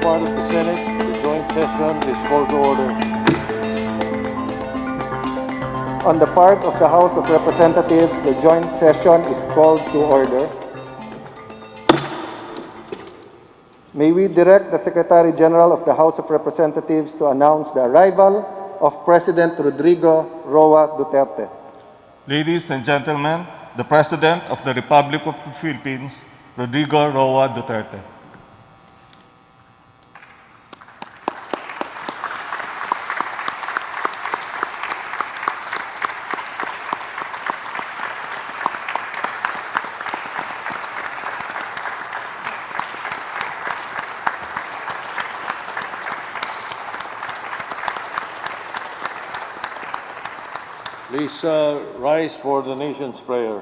part of the Senate, the joint session is called to order. On the part of the House of Representatives, the joint session is called to order. May we direct the Secretary General of the House of Representatives to announce the arrival of President Rodrigo Roa Duterte. Ladies and gentlemen, the President of the Republic of the Philippines, Rodrigo Roa Duterte. Please rise for the nation's prayer.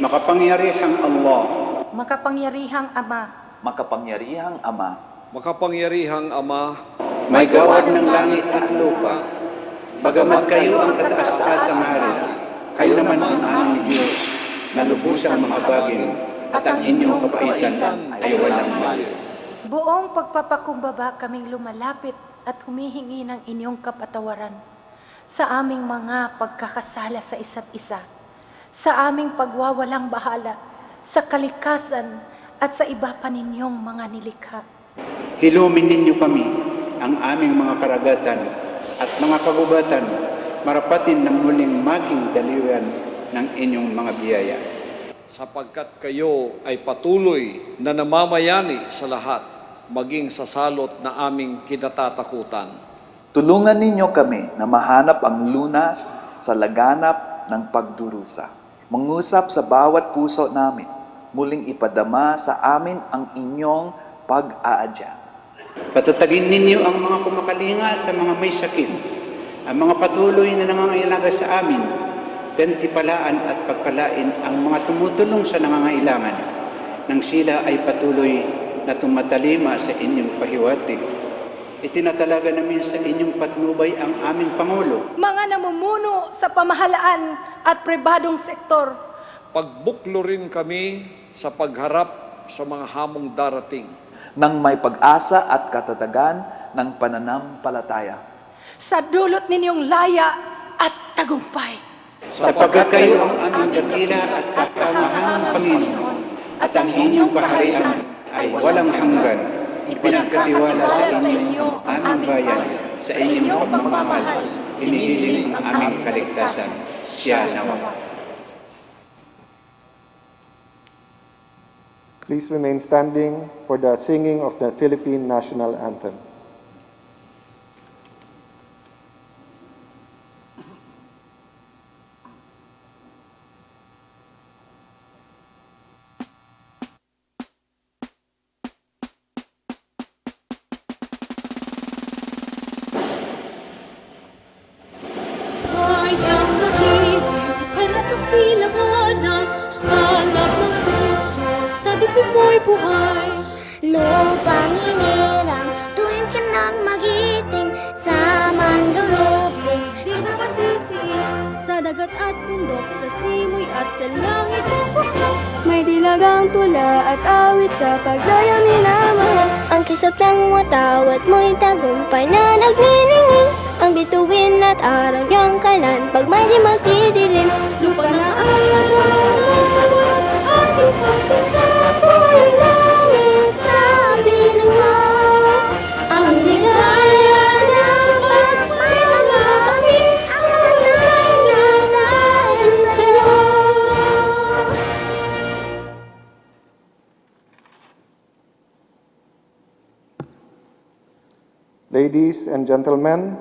Makapangyarihang Allah, Makapangyarihang Ama, Makapangyarihang Ama, Makapangyarihang Ama, may gawad ng langit at lupa, bagamat kayo ang kataas-taas ng hari, kayo naman ang aming Diyos, na lubusang mahabagin, at ang inyong kabaitan ay walang hali. buong pagpapakumbaba kaming lumalapit at humihingi ng inyong kapatawaran sa aming mga pagkakasala sa isa't isa, sa aming pagwawalang bahala, sa kalikasan at sa iba pa ninyong mga nilikha. Hilumin ninyo kami, ang aming mga karagatan at mga kagubatan, marapatin ng muling maging daliwan ng inyong mga biyaya. sapagkat kayo ay patuloy na namamayani sa lahat, maging sa salot na aming kinatatakutan. tulungan ninyo kami na mahanap ang lunas sa laganap ng pagdurusa. Mangusap sa bawat puso namin, muling ipadama sa amin ang inyong pag-aadya. Patatagin ninyo ang mga kumakalinga sa mga may sakit, ang mga patuloy na nangangailangan sa amin, gantipalaan at pagpalain ang mga tumutulong sa nangangailangan, nang sila ay patuloy na tumatalima sa inyong pahiwatig. Itinatalaga namin sa inyong patnubay ang aming Pangulo, Mga namumuno sa pamahalaan at pribadong sektor, Pagbuklo rin kami sa pagharap sa mga hamong darating. Nang may pag-asa at katatagan ng pananampalataya. sa dulot ninyong laya at tagumpay. sapagkat kayo ang aming dakila at kakamahang Panginoon, at ang inyong kaharian ay walang hanggan. Ipinagkatiwala sa inyo ang aming bayan, sa inyong pagmamahal, hinihiling ang aming kaligtasan. Siya nawa. Please remain standing for the singing of the Philippine National Anthem. Kayang makinig para sa silanganan, hanap ng puso sa dibdib mo'y buhay. Lupang hinirang tuwing ka nang magiting sa manduluping. Di ka masisingin sa dagat at bundok, sa simoy at sa langit ng bukok. May dilagang tula at awit sa pagdayaw ni Namahal. Ang kisap ng watawat mo'y tagumpay na nagniningning. Ang bituin at araw niyang kalan, pag may di magdidilim. Lupa na ay ang ating pagsintapoy langit. Sabi ng mga Ang ligaya ng pagpapalangin, ang tunay na dahil sa'yo. Ladies and gentlemen,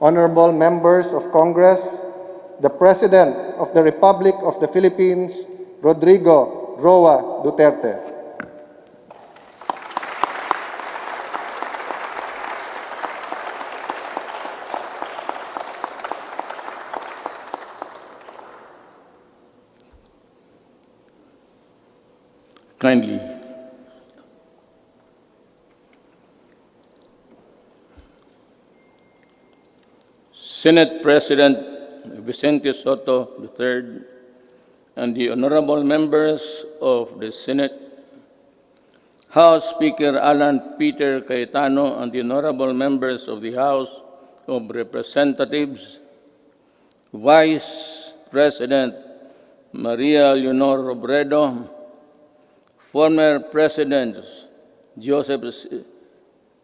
honorable members of Congress, the President of the Republic of the Philippines, Rodrigo Roa Duterte. Kindly. Senate President Vicente Soto III, and the honorable members of the Senate, House Speaker Alan Peter Cayetano, and the honorable members of the House of Representatives, Vice President Maria Leonor Robredo, former Presidents Joseph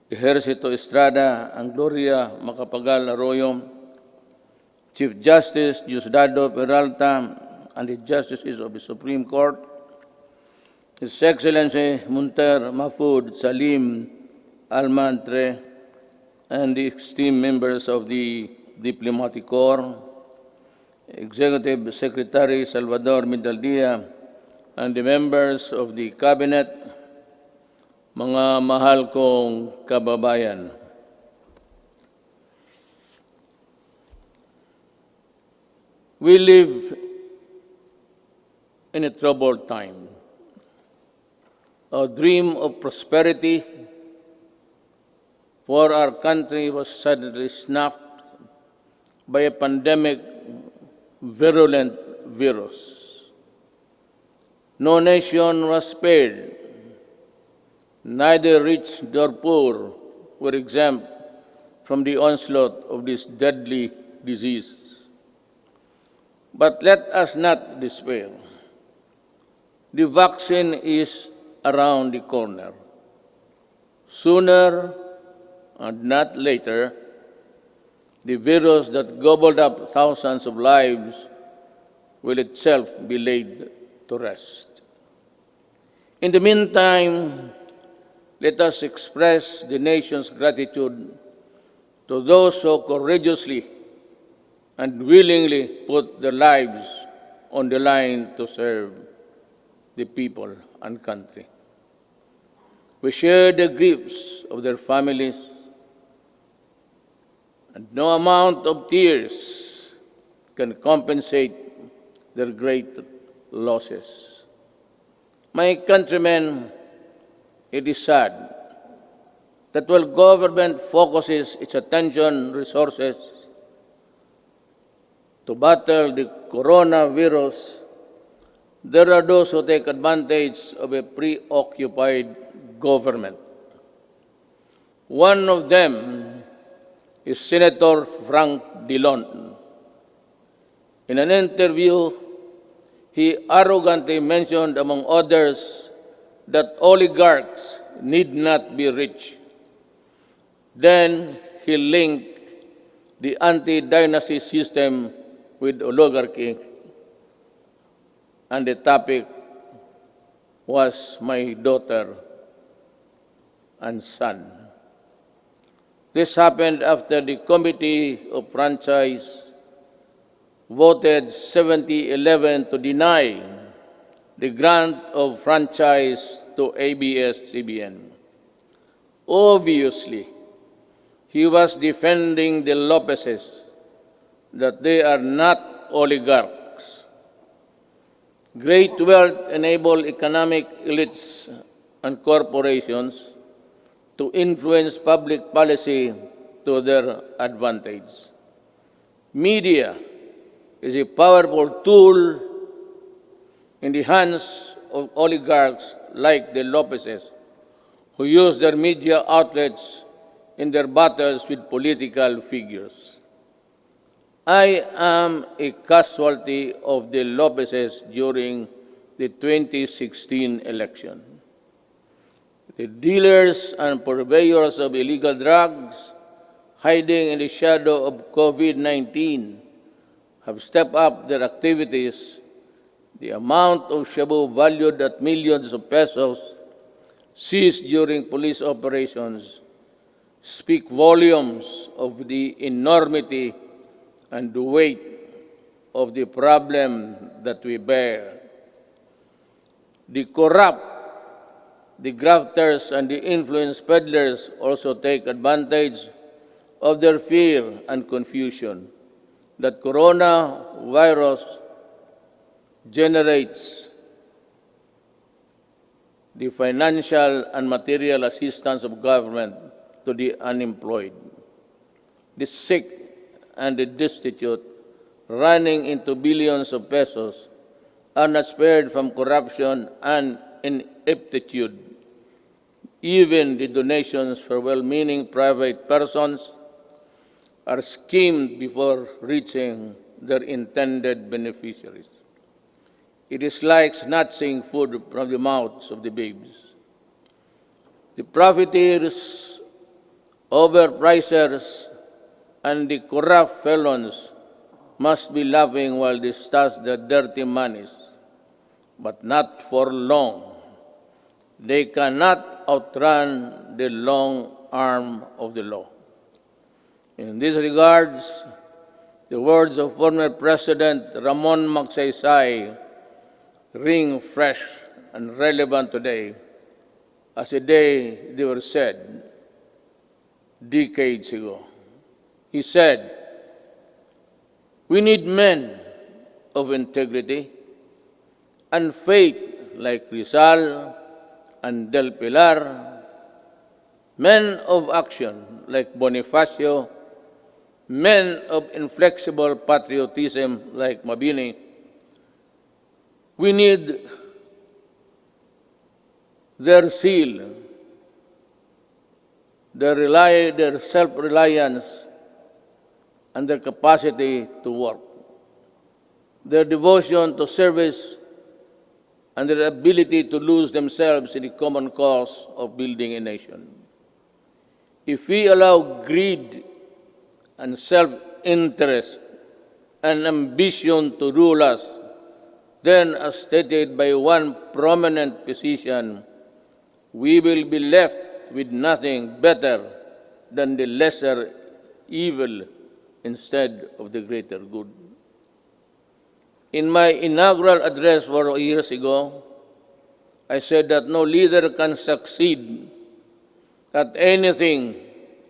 Ejercito Estrada and Gloria Macapagal Arroyo, Chief Justice Diosdado Peralta, and the Justices of the Supreme Court, His Excellency Munter Mahfoud Salim Almantre, and the esteemed members of the Diplomatic Corps, Executive Secretary Salvador Medaldia, and the members of the Cabinet, mga mahal kong kababayan. We live in a troubled time. Our dream of prosperity for our country was suddenly snuffed by a pandemic virulent virus. No nation was spared. Neither rich nor poor were exempt from the onslaught of this deadly disease. But let us not despair. The vaccine is around the corner. Sooner and not later, the virus that gobbled up thousands of lives will itself be laid to rest. In the meantime, let us express the nation's gratitude to those who courageously and willingly put their lives on the line to serve the people and country. We share the griefs of their families, and no amount of tears can compensate their great losses. My countrymen, it is sad that while government focuses its attention resources to battle the coronavirus, there are those who take advantage of a preoccupied government. One of them is Senator Frank Dillon. In an interview, he arrogantly mentioned, among others, that oligarchs need not be rich. Then he linked the anti-dynasty system with oligarchy, and the topic was my daughter and son. This happened after the Committee of Franchise voted 70-11 to deny the grant of franchise to ABS-CBN. Obviously, he was defending the Lopezes, that they are not oligarchs. Great wealth enables economic elites and corporations to influence public policy to their advantage. Media is a powerful tool in the hands of oligarchs like the Lopezes, who use their media outlets in their battles with political figures. I am a casualty of the Lopezes during the 2016 election. The dealers and purveyors of illegal drugs, hiding in the shadow of COVID-19, have stepped up their activities. The amount of shabu valued at millions of pesos seized during police operations speak volumes of the enormity and the weight of the problem that we bear. The corrupt, the grafters, and the influence peddlers also take advantage of their fear and confusion that coronavirus generates the financial and material assistance of government to the unemployed, the sick and the destitute, running into billions of pesos, are not spared from corruption and ineptitude. Even the donations for well-meaning private persons are skimmed before reaching their intended beneficiaries. It is like snatching food from the mouths of the babes. The profiteers, overpricers, and the corrupt felons must be laughing while they stash their dirty monies, but not for long. They cannot outrun the long arm of the law. In this regards, the words of former President Ramon Magsaysay ring fresh and relevant today as the day they were said decades ago. He said, "We need men of integrity and faith like Rizal and Del Pilar, men of action like Bonifacio, men of inflexible patriotism like Mabini. We need their zeal, their self-reliance, and their capacity to work, their devotion to service, and their ability to lose themselves in the common cause of building a nation. If we allow greed and self-interest and ambition to rule us, then, as stated by one prominent physician, we will be left with nothing better than the lesser evil instead of the greater good. In my inaugural address 4 years ago, I said that no leader can succeed at anything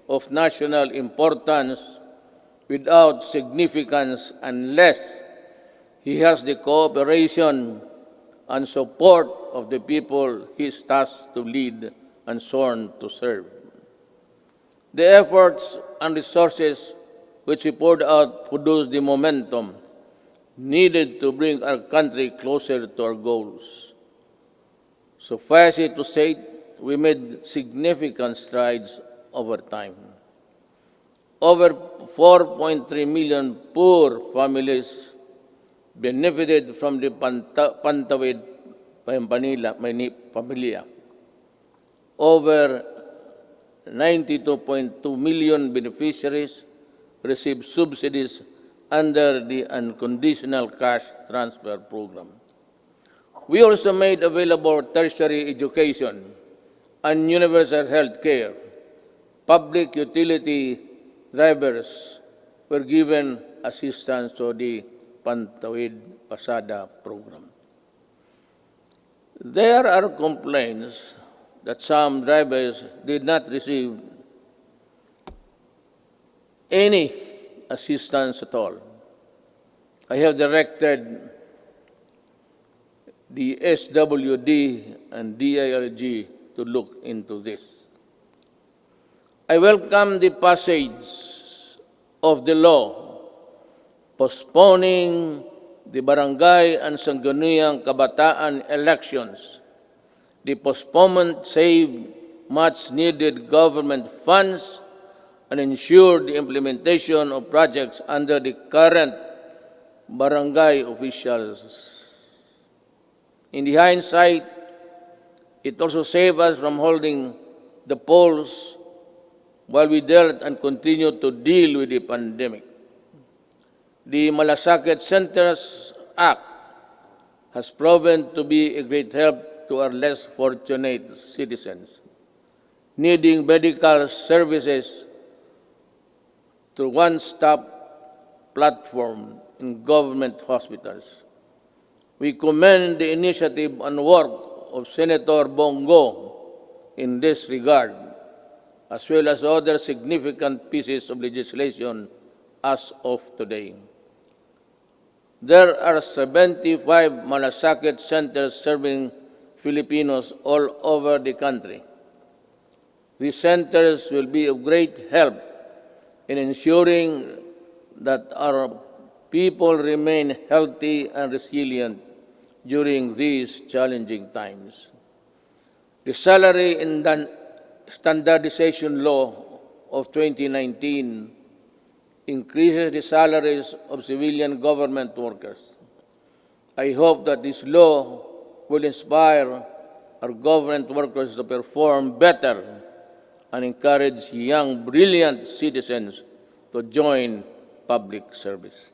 of national importance without significance unless he has the cooperation and support of the people he is tasked to lead and sworn to serve. The efforts and resources which we poured out produced the momentum needed to bring our country closer to our goals. Suffice it to say, we made significant strides over time. Over 4.3 million poor families benefited from the Pantawid Pamilya. Over 92.2 million beneficiaries received subsidies under the unconditional cash transfer program. We also made available tertiary education and universal health care. Public utility drivers were given assistance to the Pantawid Pasada program. There are complaints that some drivers did not receive any assistance at all. I have directed the SWD and DILG to look into this. I welcome the passage of the law postponing the barangay and sangguniang kabataan elections. The postponement saved much-needed government funds and ensured the implementation of projects under the current barangay officials. In the hindsight, it also saved us from holding the polls while we dealt and continued to deal with the pandemic. The Malasakit Centers Act has proven to be a great help to our less fortunate citizens needing medical services through one-stop platform in government hospitals. We commend the initiative and work of Senator Bongo in this regard, as well as other significant pieces of legislation as of today. There are 75 Malasakit centers serving Filipinos all over the country. These centers will be of great help in ensuring that our people remain healthy and resilient during these challenging times. The Salary and Standardization Law of 2019 increases the salaries of civilian government workers. I hope that this law will inspire our government workers to perform better and encourage young, brilliant citizens to join public service.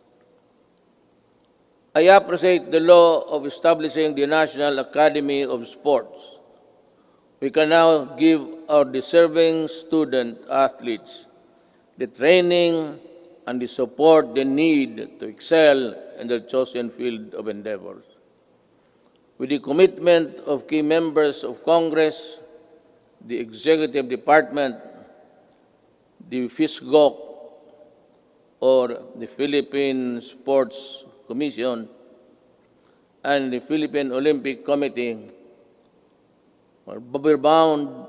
I appreciate the law of establishing the National Academy of Sports. We can now give our deserving student athletes the training and the support they need to excel in their chosen field of endeavors. With the commitment of key members of Congress, the Executive Department, the FISGOC, or the Philippine Sports Commission, and the Philippine Olympic Committee, we're bound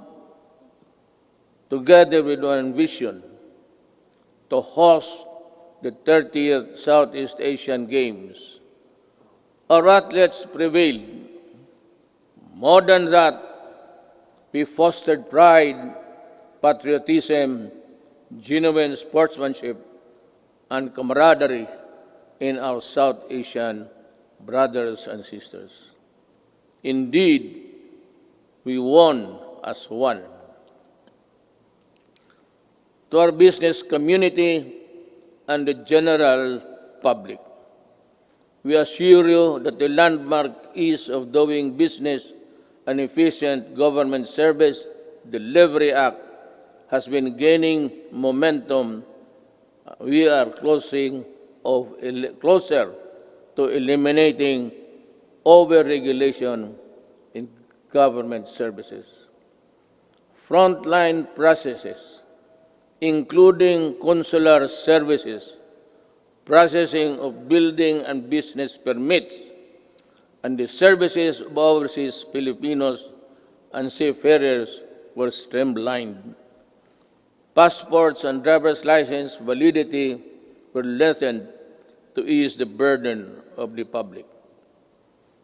together with one vision to host the 30th Southeast Asian Games. Our athletes prevailed. More than that, we fostered pride, patriotism, genuine sportsmanship, and camaraderie in our South Asian brothers and sisters. Indeed, we won as one. To our business community and the general public, we assure you that the landmark ease of doing business and efficient government service delivery act has been gaining momentum. We are closer to eliminating over-regulation in government services. Frontline processes, including consular services, processing of building and business permits, and the services of overseas Filipinos and seafarers were streamlined. Passports and driver's license validity were lengthened to ease the burden of the public.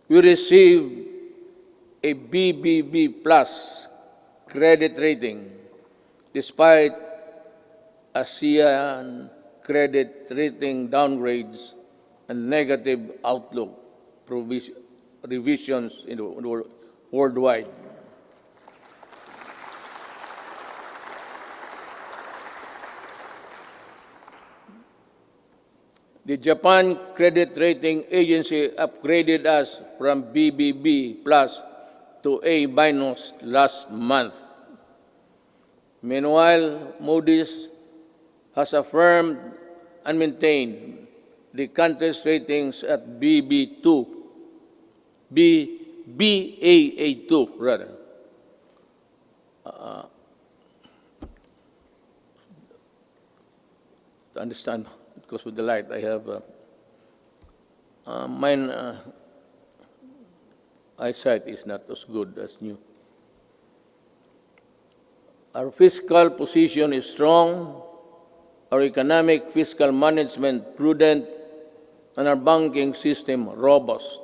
We received a BBB plus credit rating despite ASEAN credit rating downgrades and negative outlook revisions in the worldwide. The Japan Credit Rating Agency upgraded us from BBB plus to A minus last month. Meanwhile, Moody's has affirmed and maintained the country's ratings at Baa2 rather. To understand, because with the light I have mine eyesight is not as good as new. Our fiscal position is strong, our economic fiscal management prudent, and our banking system robust.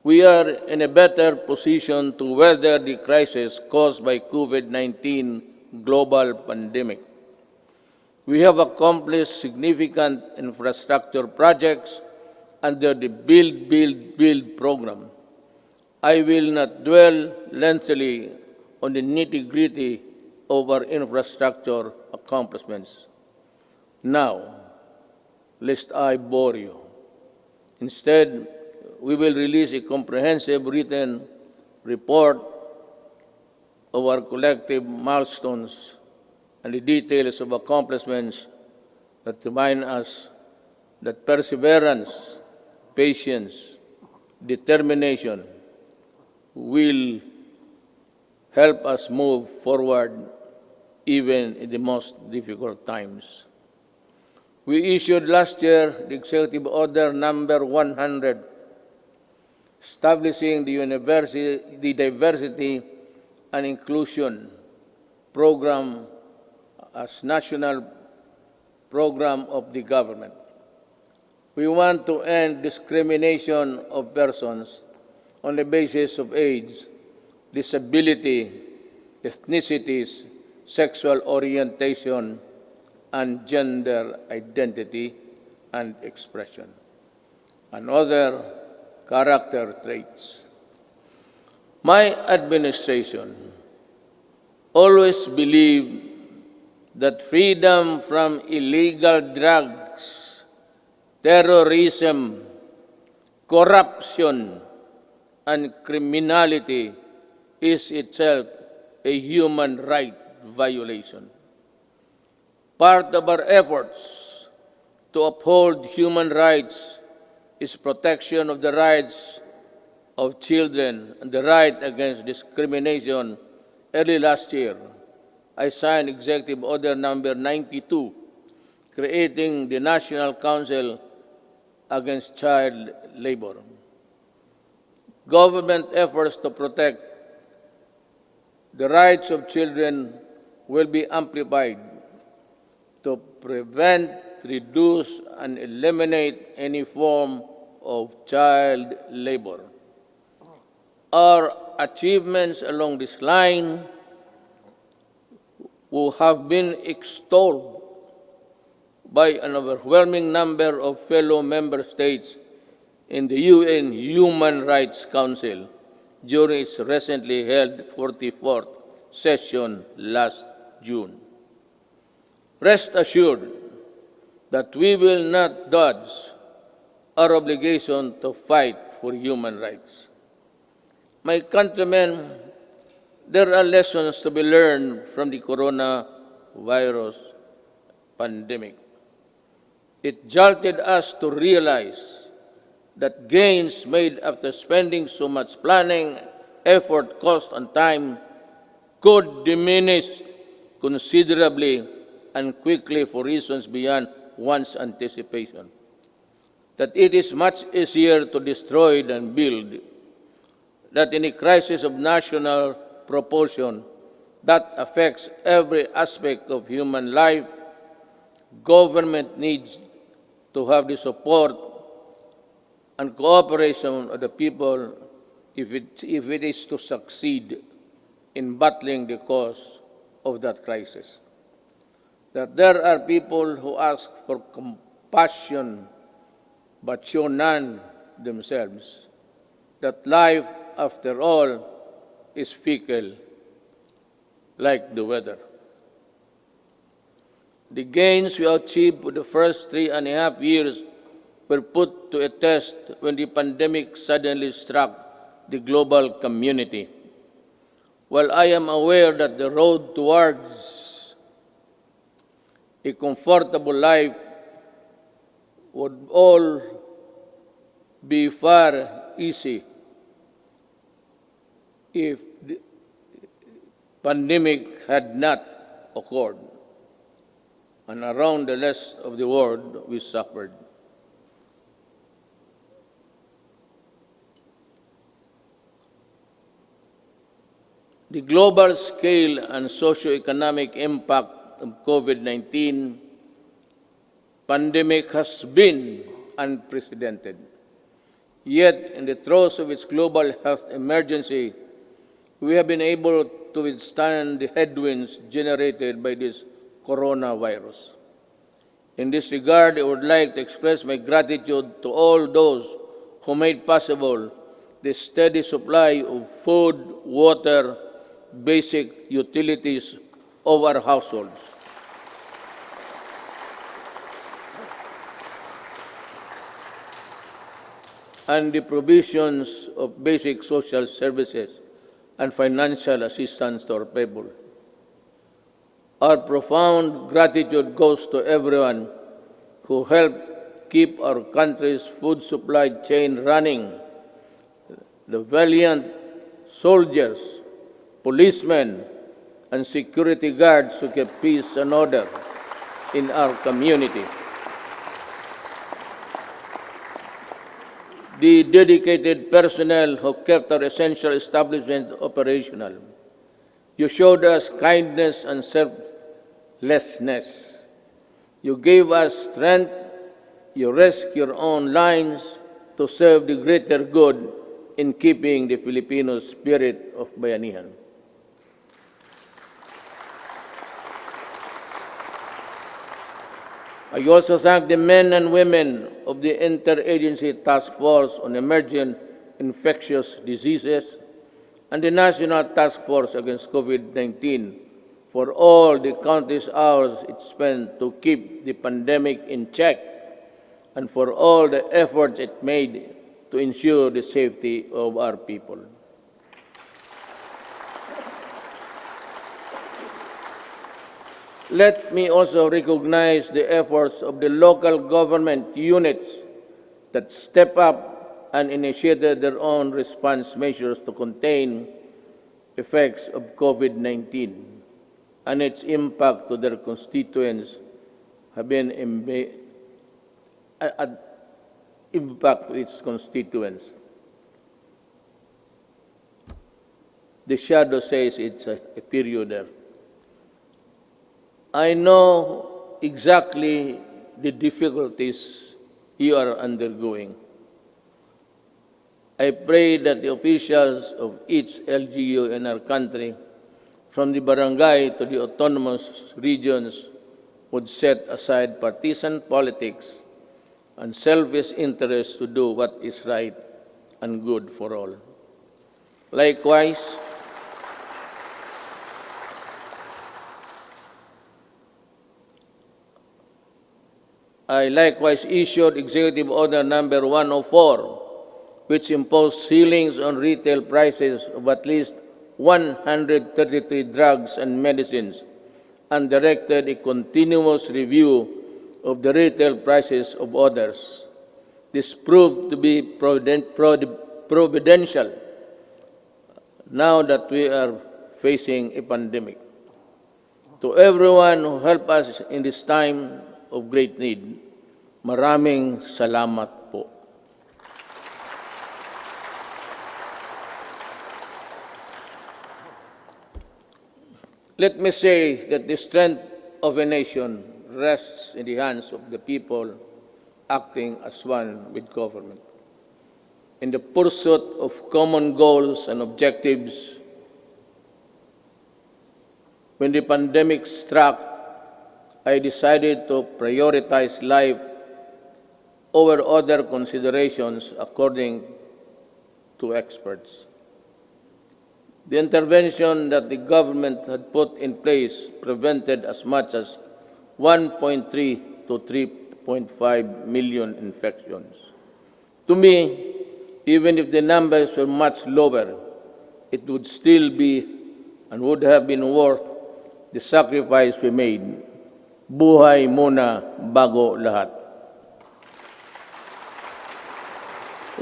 We are in a better position to weather the crisis caused by COVID-19 global pandemic. We have accomplished significant infrastructure projects under the Build program. I will not dwell lengthily on the nitty-gritty of our infrastructure accomplishments now, lest I bore you. Instead, we will release a comprehensive written report of our collective milestones and the details of accomplishments that remind us that perseverance, patience, determination will help us move forward even in the most difficult times. We issued last year the Executive Order number 100, establishing the Diversity and Inclusion Program as national program of the government. We want to end discrimination of persons on the basis of age, disability, ethnicities, sexual orientation, and gender identity and expression, and other character traits. My administration always believed that freedom from illegal drugs, terrorism, corruption, and criminality is itself a human right violation. Part of our efforts to uphold human rights is protection of the rights of children and the right against discrimination. Early last year, I signed Executive Order Number 92, creating the National Council Against Child Labor. Government efforts to protect the rights of children will be amplified to prevent, reduce, and eliminate any form of child labor. Our achievements along this line will have been extolled by an overwhelming number of fellow member states in the UN Human Rights Council during its recently held 44th session last June. Rest assured that we will not dodge our obligation to fight for human rights. My countrymen, there are lessons to be learned from the coronavirus pandemic. It jolted us to realize that gains made after spending so much planning, effort, cost, and time could diminish considerably and quickly for reasons beyond one's anticipation. That it is much easier to destroy than build. That in a crisis of national proportion that affects every aspect of human life, government needs to have the support and cooperation of the people if it is to succeed in battling the cause of that crisis. That there are people who ask for compassion but show none themselves. That life, after all, is fickle, like the weather. The gains we achieved for the first 3.5 years were put to a test when the pandemic suddenly struck the global community. While I am aware that the road towards a comfortable life would all be far easy if the pandemic had not occurred, and around the rest of the world we suffered. The global scale and socio-economic impact of COVID-19 pandemic has been unprecedented. Yet, in the throes of its global health emergency, we have been able to withstand the headwinds generated by this coronavirus. In this regard, I would like to express my gratitude to all those who made possible the steady supply of food, water, basic utilities of our households. And the provisions of basic social services and financial assistance to our people. Our profound gratitude goes to everyone who helped keep our country's food supply chain running. The valiant soldiers, policemen, and security guards who kept peace and order in our community. The dedicated personnel who kept our essential establishment operational. You showed us kindness and selflessness. You gave us strength. You risked your own lives to serve the greater good in keeping the Filipino spirit of bayanihan. I also thank the men and women of the Interagency Task Force on Emerging Infectious Diseases and the National Task Force Against COVID-19 for all the countless hours it spent to keep the pandemic in check and for all the efforts it made to ensure the safety of our people. Let me also recognize the efforts of the local government units that step up and initiated their own response measures to contain effects of COVID-19 and its impact to their constituents have been impact to its constituents. The shadow says it's a period there. I know exactly the difficulties you are undergoing. I pray that the officials of each LGU in our country, from the barangay to the autonomous regions, would set aside partisan politics and selfish interests to do what is right and good for all. Likewise, I likewise issued Executive Order Number 104, which imposed ceilings on retail prices of at least 133 drugs and medicines and directed a continuous review of the retail prices of others. This proved to be providential now that we are facing a pandemic. To everyone who helped us in this time of great need, maraming salamat po. Let me say that the strength of a nation rests in the hands of the people acting as one with government. In the pursuit of common goals and objectives, when the pandemic struck, I decided to prioritize life over other considerations according to experts. The intervention that the government had put in place prevented as much as 1.3 to 3.5 million infections. To me, even if the numbers were much lower, it would still be and would have been worth the sacrifice we made. Buhay muna bago lahat.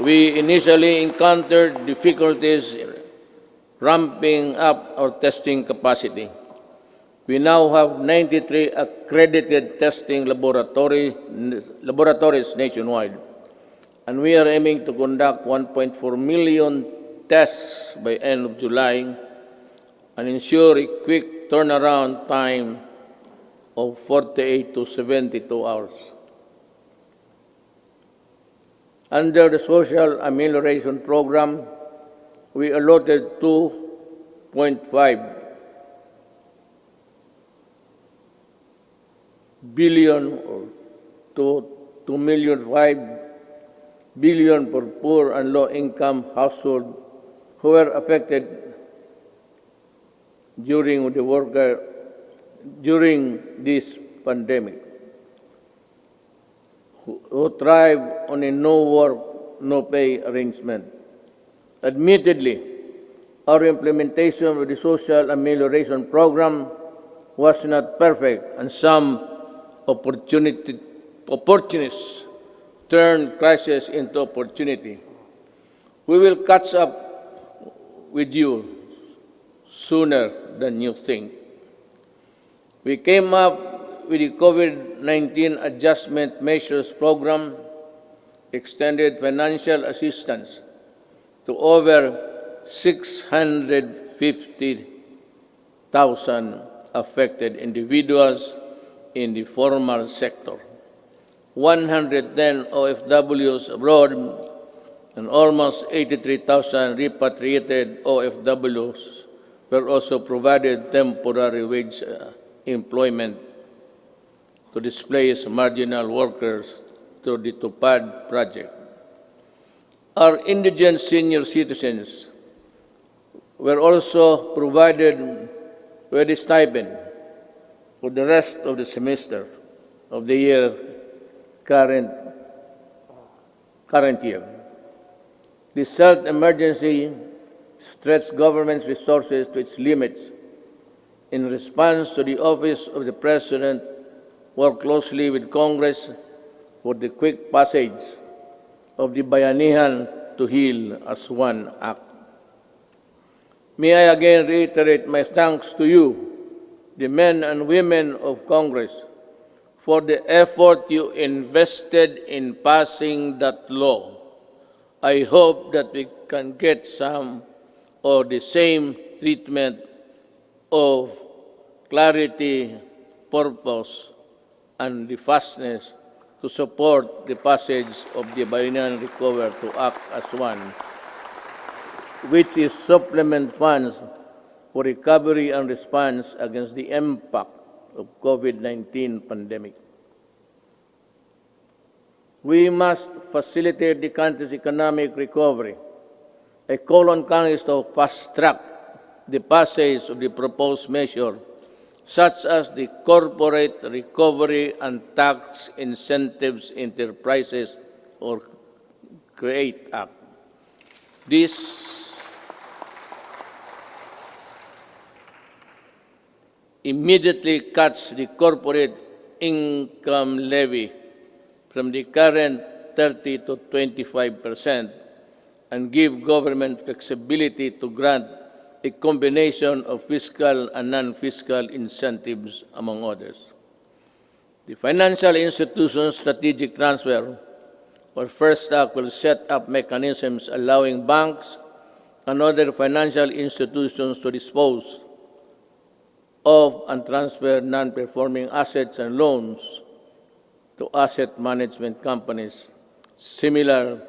We initially encountered difficulties ramping up our testing capacity. We now have 93 accredited testing laboratories nationwide, and we are aiming to conduct 1.4 million tests by end of July and ensure a quick turnaround time of 48 to 72 hours. Under the Social Amelioration Program, we allotted 2.5 billion or to 2.5 billion for poor and low-income households who were affected during this pandemic, who thrive on a no-work, no-pay arrangement. Admittedly, our implementation of the Social Amelioration Program was not perfect, and some opportunists turned crisis into opportunity. We will catch up with you sooner than you think. We came up with the COVID-19 Adjustment Measures Program, extended financial assistance to over 650,000 affected individuals in the formal sector. 110 OFWs abroad and almost 83,000 repatriated OFWs were also provided temporary wage employment to displace marginal workers through the TUPAD project. Our indigent senior citizens were also provided with a stipend for the rest of the semester of the year current year. This health emergency stretched government's resources to its limits. In response to the Office of the President, worked closely with Congress for the quick passage of the Bayanihan to Heal as One Act. May I again reiterate my thanks to you, the men and women of Congress, for the effort you invested in passing that law. I hope that we can get some or the same treatment of clarity, purpose, and the fastness to support the passage of the Bayanihan Recover to Act as One, which is supplement funds for recovery and response against the impact of COVID-19 pandemic. We must facilitate the country's economic recovery. I call on Congress to fast-track the passage of the proposed measure, such as the Corporate Recovery and Tax Incentives Enterprises or CREATE Act. This immediately cuts the corporate income levy from the current 30 to 25% and give government flexibility to grant a combination of fiscal and non-fiscal incentives, among others. The Financial Institutions Strategic Transfer, or First Act, will set up mechanisms allowing banks and other financial institutions to dispose of and transfer non-performing assets and loans to asset management companies similar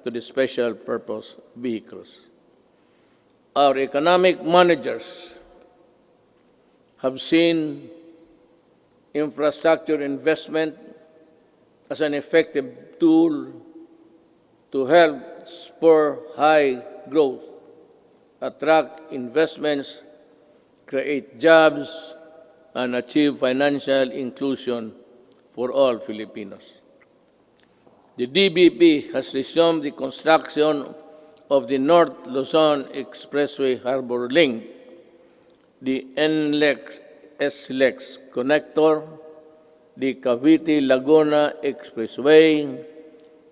to the special purpose vehicles. Our economic managers have seen infrastructure investment as an effective tool to help spur high growth, attract investments, create jobs, and achieve financial inclusion for all Filipinos. The DBP has resumed the construction of the North Luzon Expressway Harbor Link, the NLEX SLEX Connector, the Cavite-Laguna Expressway,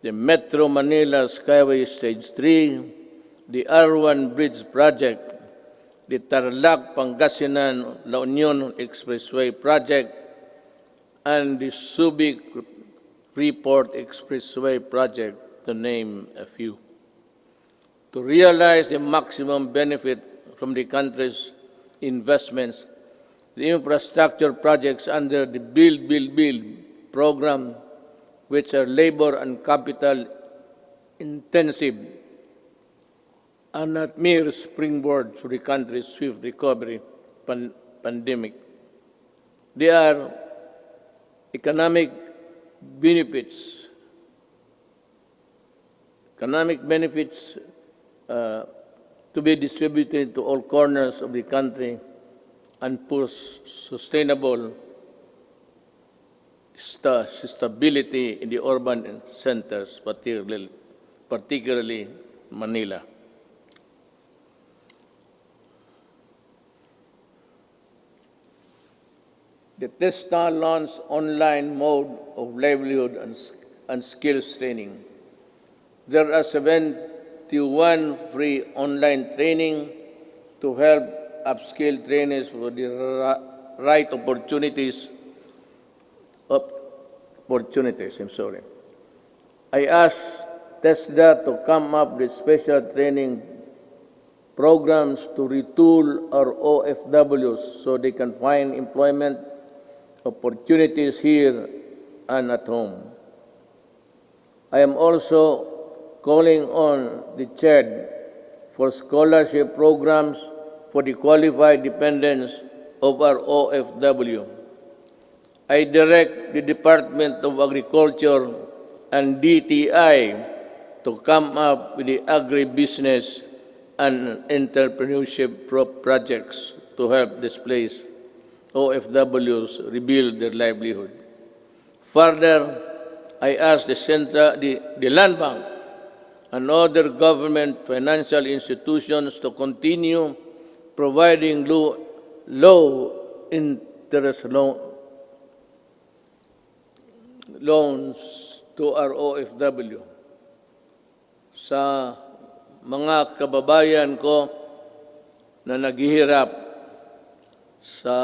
the Metro Manila Skyway Stage 3, the R1 Bridge Project, the Tarlac-Pangasinan-La Union Expressway Project, and the Subic Freeport Expressway Project, to name a few. To realize the maximum benefit from the country's investments, the infrastructure projects under the Build, Build, Build program, which are labor and capital intensive, are not mere springboard for the country's swift recovery pandemic. They are economic benefits to be distributed to all corners of the country and push sustainable stability in the urban centers, particularly Manila. The TESTA launched online mode of livelihood and skills training. There are 71 free online training to help upskill trainees for the right opportunities. I asked TESDA to come up with special training programs to retool our OFWs so they can find employment opportunities here and at home. I am also calling on the CHED for scholarship programs for the qualified dependents of our OFW. I direct the Department of Agriculture and DTI to come up with the agribusiness and entrepreneurship projects to help displaced OFWs rebuild their livelihood. Further, I ask the Land Bank and other government financial institutions to continue providing low-interest loans to our OFW. Sa mga kababayan ko na naghihirap sa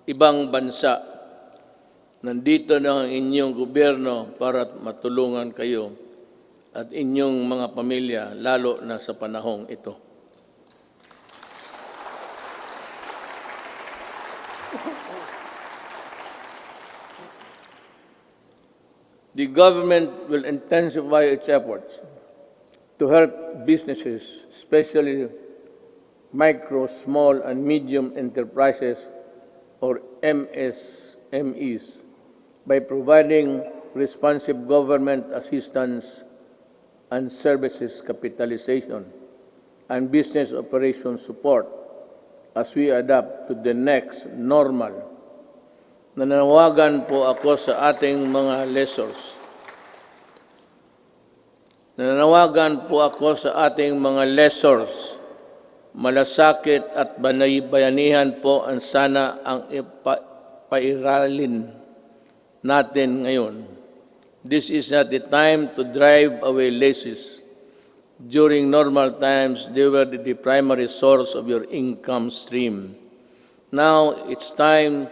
ibang bansa, nandito na ang inyong gobyerno para matulungan kayo at inyong mga pamilya, lalo na sa panahong ito. The government will intensify its efforts to help businesses, especially micro, small, and medium enterprises, or MSMEs, by providing responsive government assistance and services capitalization and business operation support as we adapt to the next normal. Nananawagan po ako sa ating mga lessors. Nananawagan po ako sa ating mga lessors. Malasakit at bayanihan po ang sana ang pairalin natin ngayon. This is not the time to drive away leases. During normal times, they were the primary source of your income stream. Now, it's time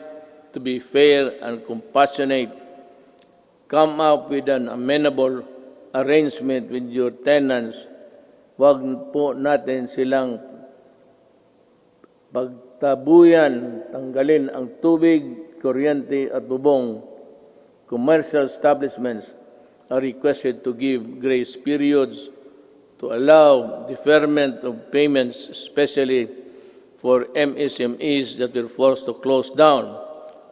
to be fair and compassionate. Come up with an amenable arrangement with your tenants. Huwag po natin silang pagtabuyan, tanggalin ang tubig, kuryente at bubong. Commercial establishments are requested to give grace periods to allow deferment of payments, especially for MSMEs that were forced to close down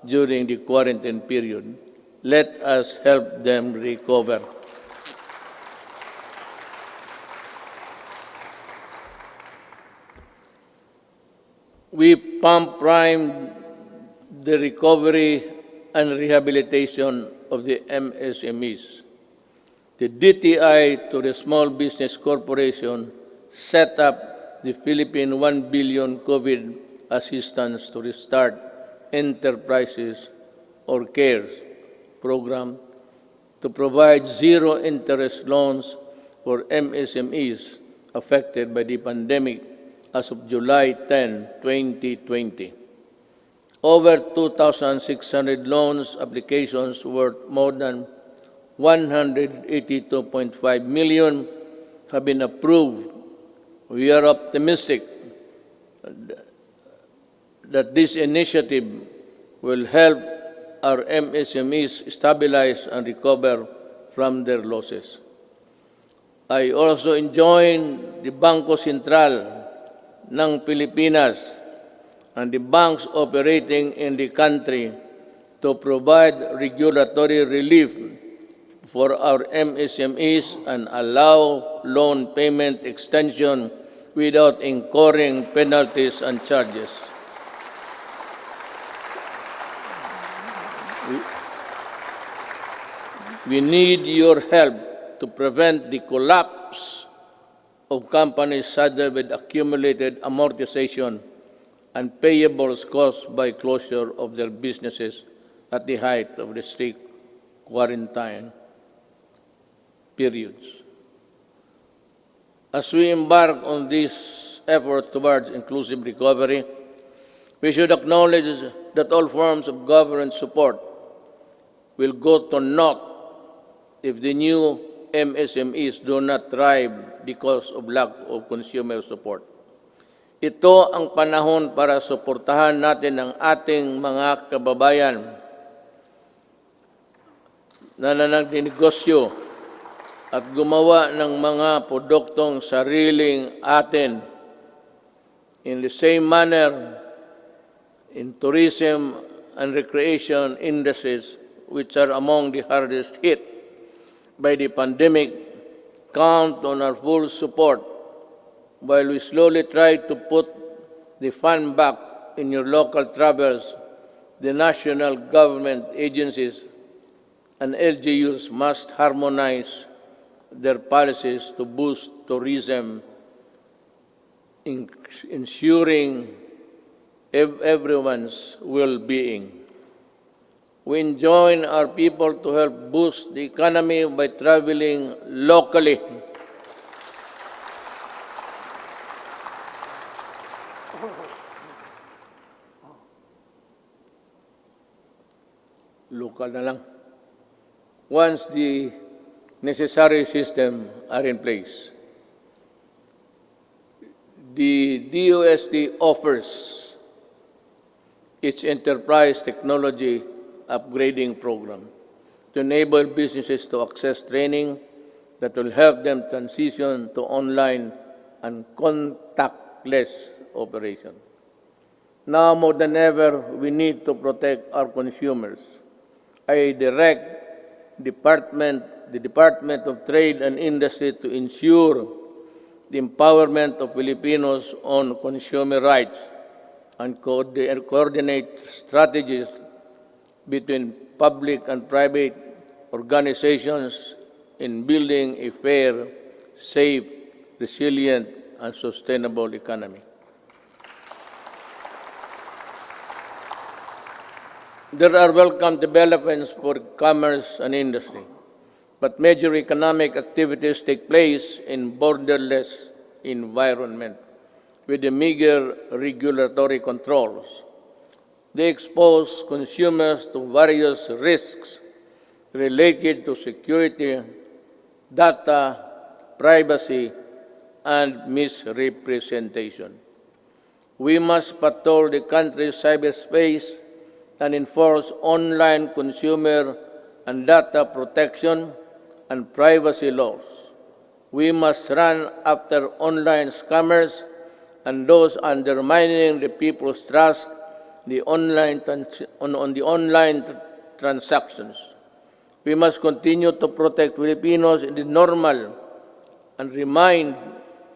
during the quarantine period. Let us help them recover. We pump-primed the recovery and rehabilitation of the MSMEs. The DTI to the Small Business Corporation set up the Philippine 1 billion COVID assistance to restart enterprises or CARES program to provide zero-interest loans for MSMEs affected by the pandemic as of July 10, 2020. Over 2,600 loans applications worth more than 182.5 million have been approved. We are optimistic that this initiative will help our MSMEs stabilize and recover from their losses. I also enjoin the Bangko Sentral ng Pilipinas and the banks operating in the country to provide regulatory relief for our MSMEs and allow loan payment extension without incurring penalties and charges. We need your help to prevent the collapse of companies saddled with accumulated amortization and payables caused by closure of their businesses at the height of the strict quarantine periods. As we embark on this effort towards inclusive recovery, we should acknowledge that all forms of government support will go to naught if the new MSMEs do not thrive because of lack of consumer support. Ito ang panahon para suportahan natin ang ating mga kababayan na nagnegosyo at gumawa ng mga produktong sariling atin. In the same manner, in tourism and recreation industries, which are among the hardest hit by the pandemic, count on our full support while we slowly try to put the fun back in your local travels. The national government agencies and LGUs must harmonize their policies to boost tourism, ensuring everyone's well-being. We enjoin our people to help boost the economy by traveling locally. Local na lang. Once the necessary system are in place. The DOST offers its enterprise technology upgrading program to enable businesses to access training that will help them transition to online and contactless operation. Now more than ever, we need to protect our consumers. I direct the Department of Trade and Industry to ensure the empowerment of Filipinos on consumer rights and coordinate strategies between public and private organizations in building a fair, safe, resilient, and sustainable economy. There are welcome developments for commerce and industry, but major economic activities take place in borderless environment with the meager regulatory controls. They expose consumers to various risks related to security, data, privacy, and misrepresentation. We must patrol the country's cyberspace and enforce online consumer and data protection and privacy laws. We must run after online scammers and those undermining the people's trust on the online transactions. We must continue to protect Filipinos in the normal and remind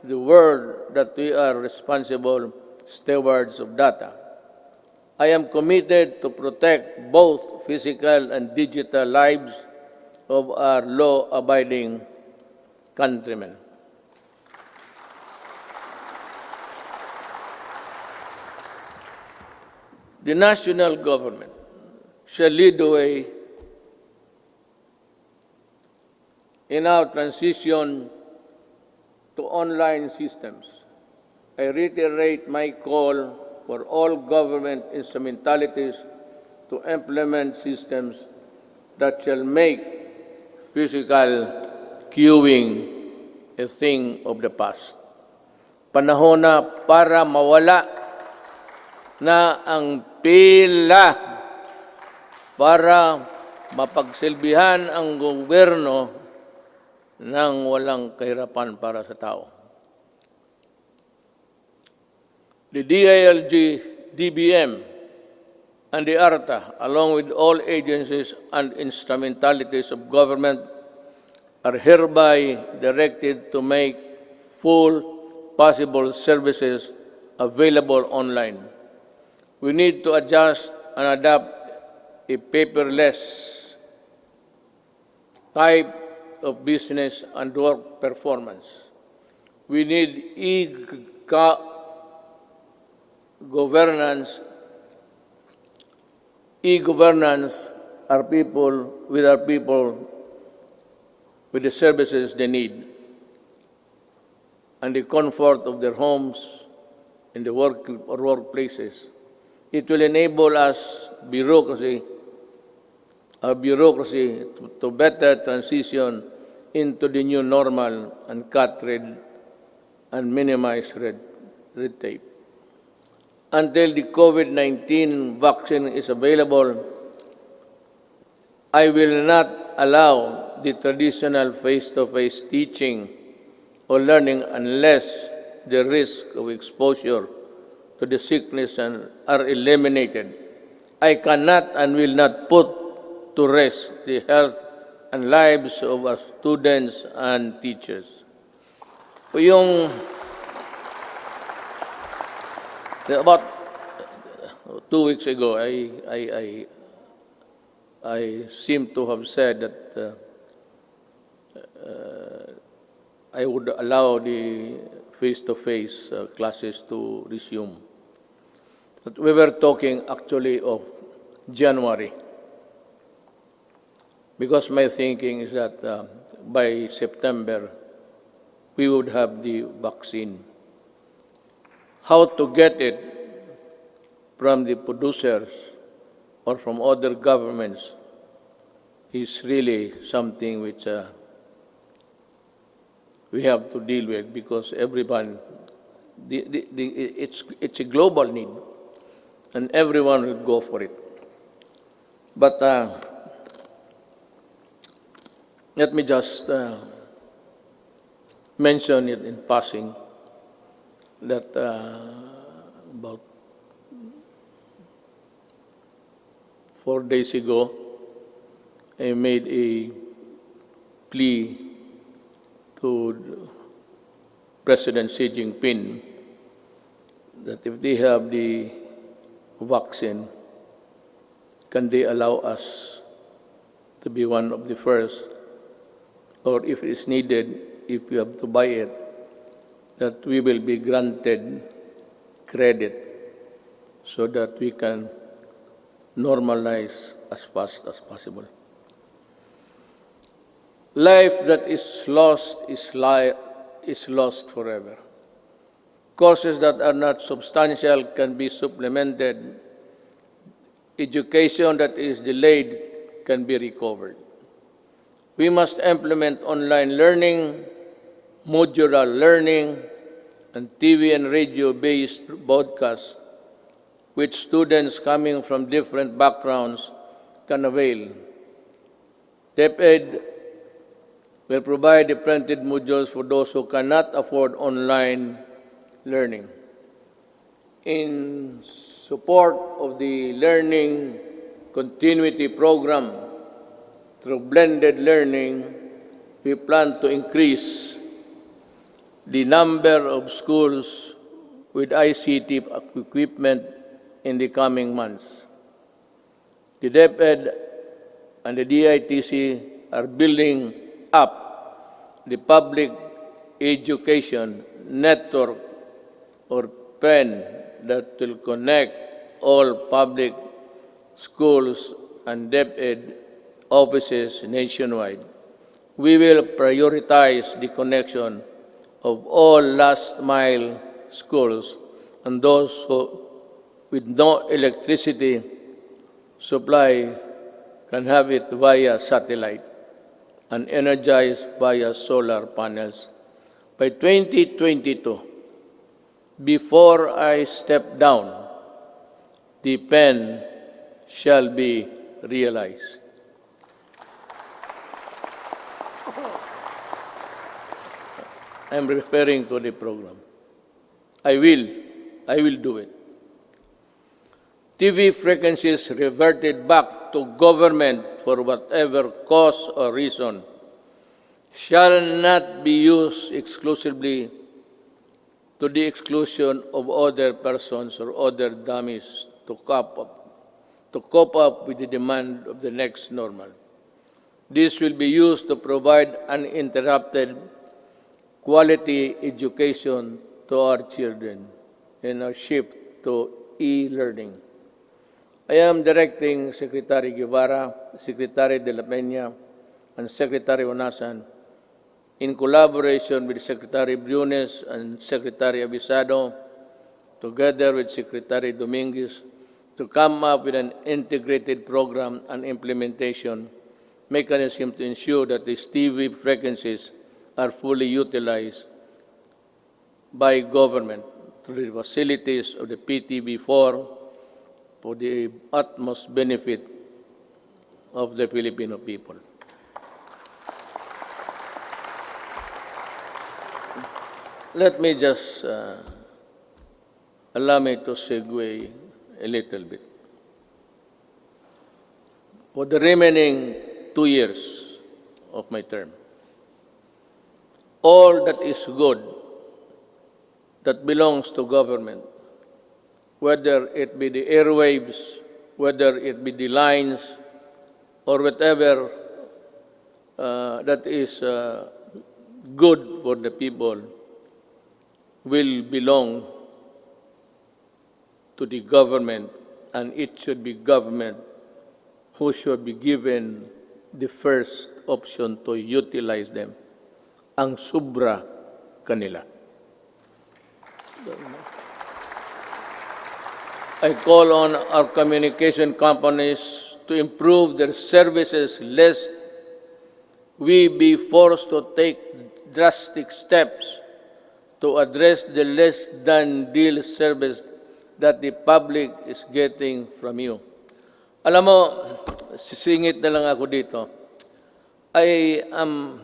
the world that we are responsible stewards of data. I am committed to protect both physical and digital lives of our law-abiding countrymen. The national government shall lead the way in our transition to online systems. I reiterate my call for all government instrumentalities to implement systems that shall make physical queuing a thing of the past. Panahon na para mawala na ang pila para mapagsilbihan ang gobyerno ng walang kahirapan para sa tao. The DILG, DBM, and the ARTA, along with all agencies and instrumentalities of government, are hereby directed to make full possible services available online. We need to adjust and adapt a paperless type of business and work performance. We need e-governance our people with the services they need and the comfort of their homes in the workplaces. It will enable our bureaucracy to better transition into the new normal and cut red and minimize red tape. until the COVID-19 vaccine is available, I will not allow the traditional face-to-face teaching or learning unless the risk of exposure to the sickness are eliminated. I cannot and will not put to rest the health and lives of our students and teachers. Yung about 2 weeks ago, I seem to have said that I would allow the face-to-face classes to resume. But we were talking actually of January, because my thinking is that by September, we would have the vaccine. How to get it from the producers or from other governments is really something which we have to deal with, because everyone, it's a global need, and everyone will go for it. But let me just mention it in passing that about 4 days ago, I made a plea to President Xi Jinping that if they have the vaccine, can they allow us to be one of the first, or if it's needed, if we have to buy it, that we will be granted credit so that we can normalize as fast as possible. Life that is lost is lost forever. Courses that are not substantial can be supplemented. Education that is delayed can be recovered. We must implement online learning, modular learning, and TV and radio-based broadcasts, which students coming from different backgrounds can avail. DepEd will provide the printed modules for those who cannot afford online learning. In support of the learning continuity program through blended learning, we plan to increase the number of schools with ICT equipment in the coming months. The DepEd and the DITC are building up the public education network or PEN that will connect all public schools and DepEd offices nationwide. We will prioritize the connection of all last-mile schools and those with no electricity supply can have it via satellite and energized via solar panels. By 2022, before I step down, the PEN shall be realized. I'm referring to the program. I will do it. TV frequencies reverted back to government for whatever cause or reason shall not be used exclusively to the exclusion of other persons or other dummies to cope up with the demand of the next normal. This will be used to provide uninterrupted quality education to our children in our shift to e-learning. I am directing Secretary Guevara, Secretary De La Peña, and Secretary Onasan, in collaboration with Secretary Briones and Secretary Abisado, together with Secretary Dominguez, to come up with an integrated program and implementation mechanism to ensure that these TV frequencies are fully utilized by government through the facilities of the PTB4 for the utmost benefit of the Filipino people. Let me just allow me to segue a little bit. For the remaining 2 years of my term, all that is good that belongs to government, whether it be the airwaves, whether it be the lines, or whatever that is good for the people, will belong to the government, and it should be government who should be given the first option to utilize them. Ang sobra kanila. I call on our communication companies to improve their services lest we be forced to take drastic steps to address the less than deal service that the public is getting from you. Alam mo, sisingit na lang ako dito. I am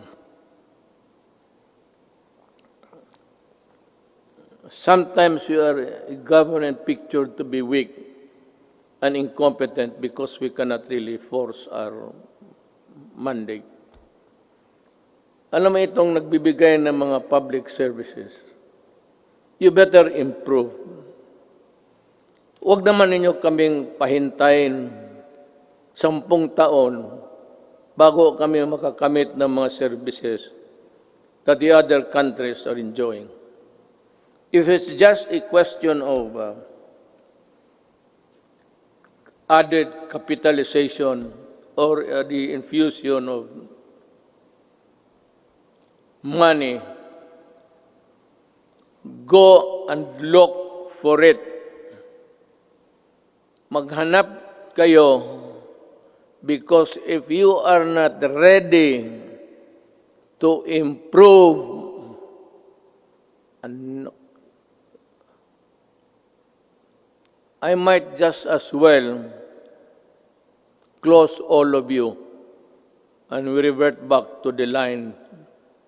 sometimes you are a government pictured to be weak and incompetent because we cannot really force our mandate. Alam mo itong nagbibigay ng mga public services, you better improve. Huwag naman ninyo kaming pahintayin 10 taon bago kami makakamit ng mga services that the other countries are enjoying. If it's just a question of added capitalization or the infusion of money, go and look for it. Maghanap kayo, because if you are not ready to improve, I might just as well close all of you and we revert back to the line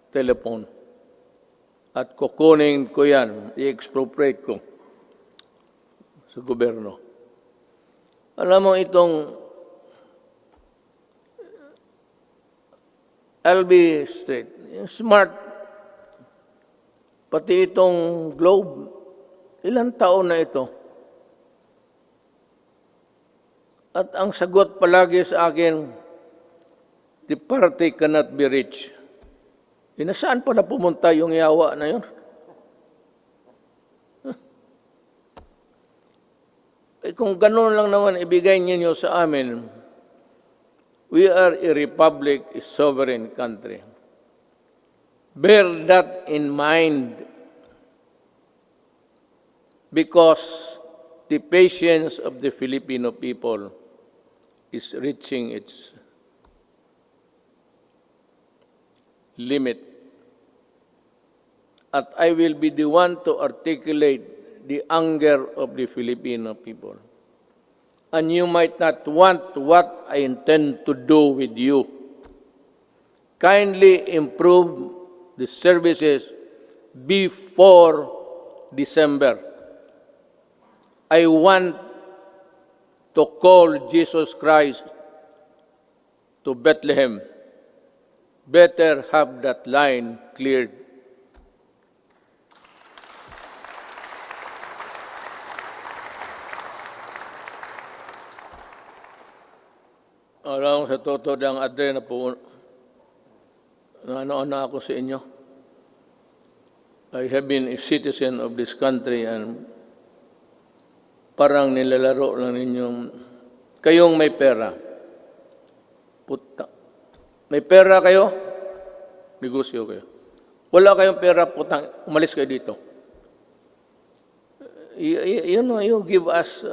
telephone. At kukunin ko yan, i-expropriate ko sa gobyerno. Alam mo itong, I'll be straight, smart, pati itong globe, ilang taon na ito? At ang sagot palagi sa akin, the party cannot be reached. Nasaan pa na pumunta yung yawa na yun? Kung ganun lang naman ibigay ninyo sa amin, we are a republic, a sovereign country. Bear that in mind, because the patience of the Filipino people is reaching its limit. At I will be the one to articulate the anger of the Filipino people. And you might not want what I intend to do with you. Kindly improve the services before December. I want to call Jesus Christ to Bethlehem. Better have that line cleared. Alam, sa totoo ng adre na po, ano ako sa inyo. I have been a citizen of this country and parang nilalaro lang ninyong, kayong may pera. Puta. May pera kayo, negosyo kayo. Wala kayong pera, putang, umalis kayo dito. You give us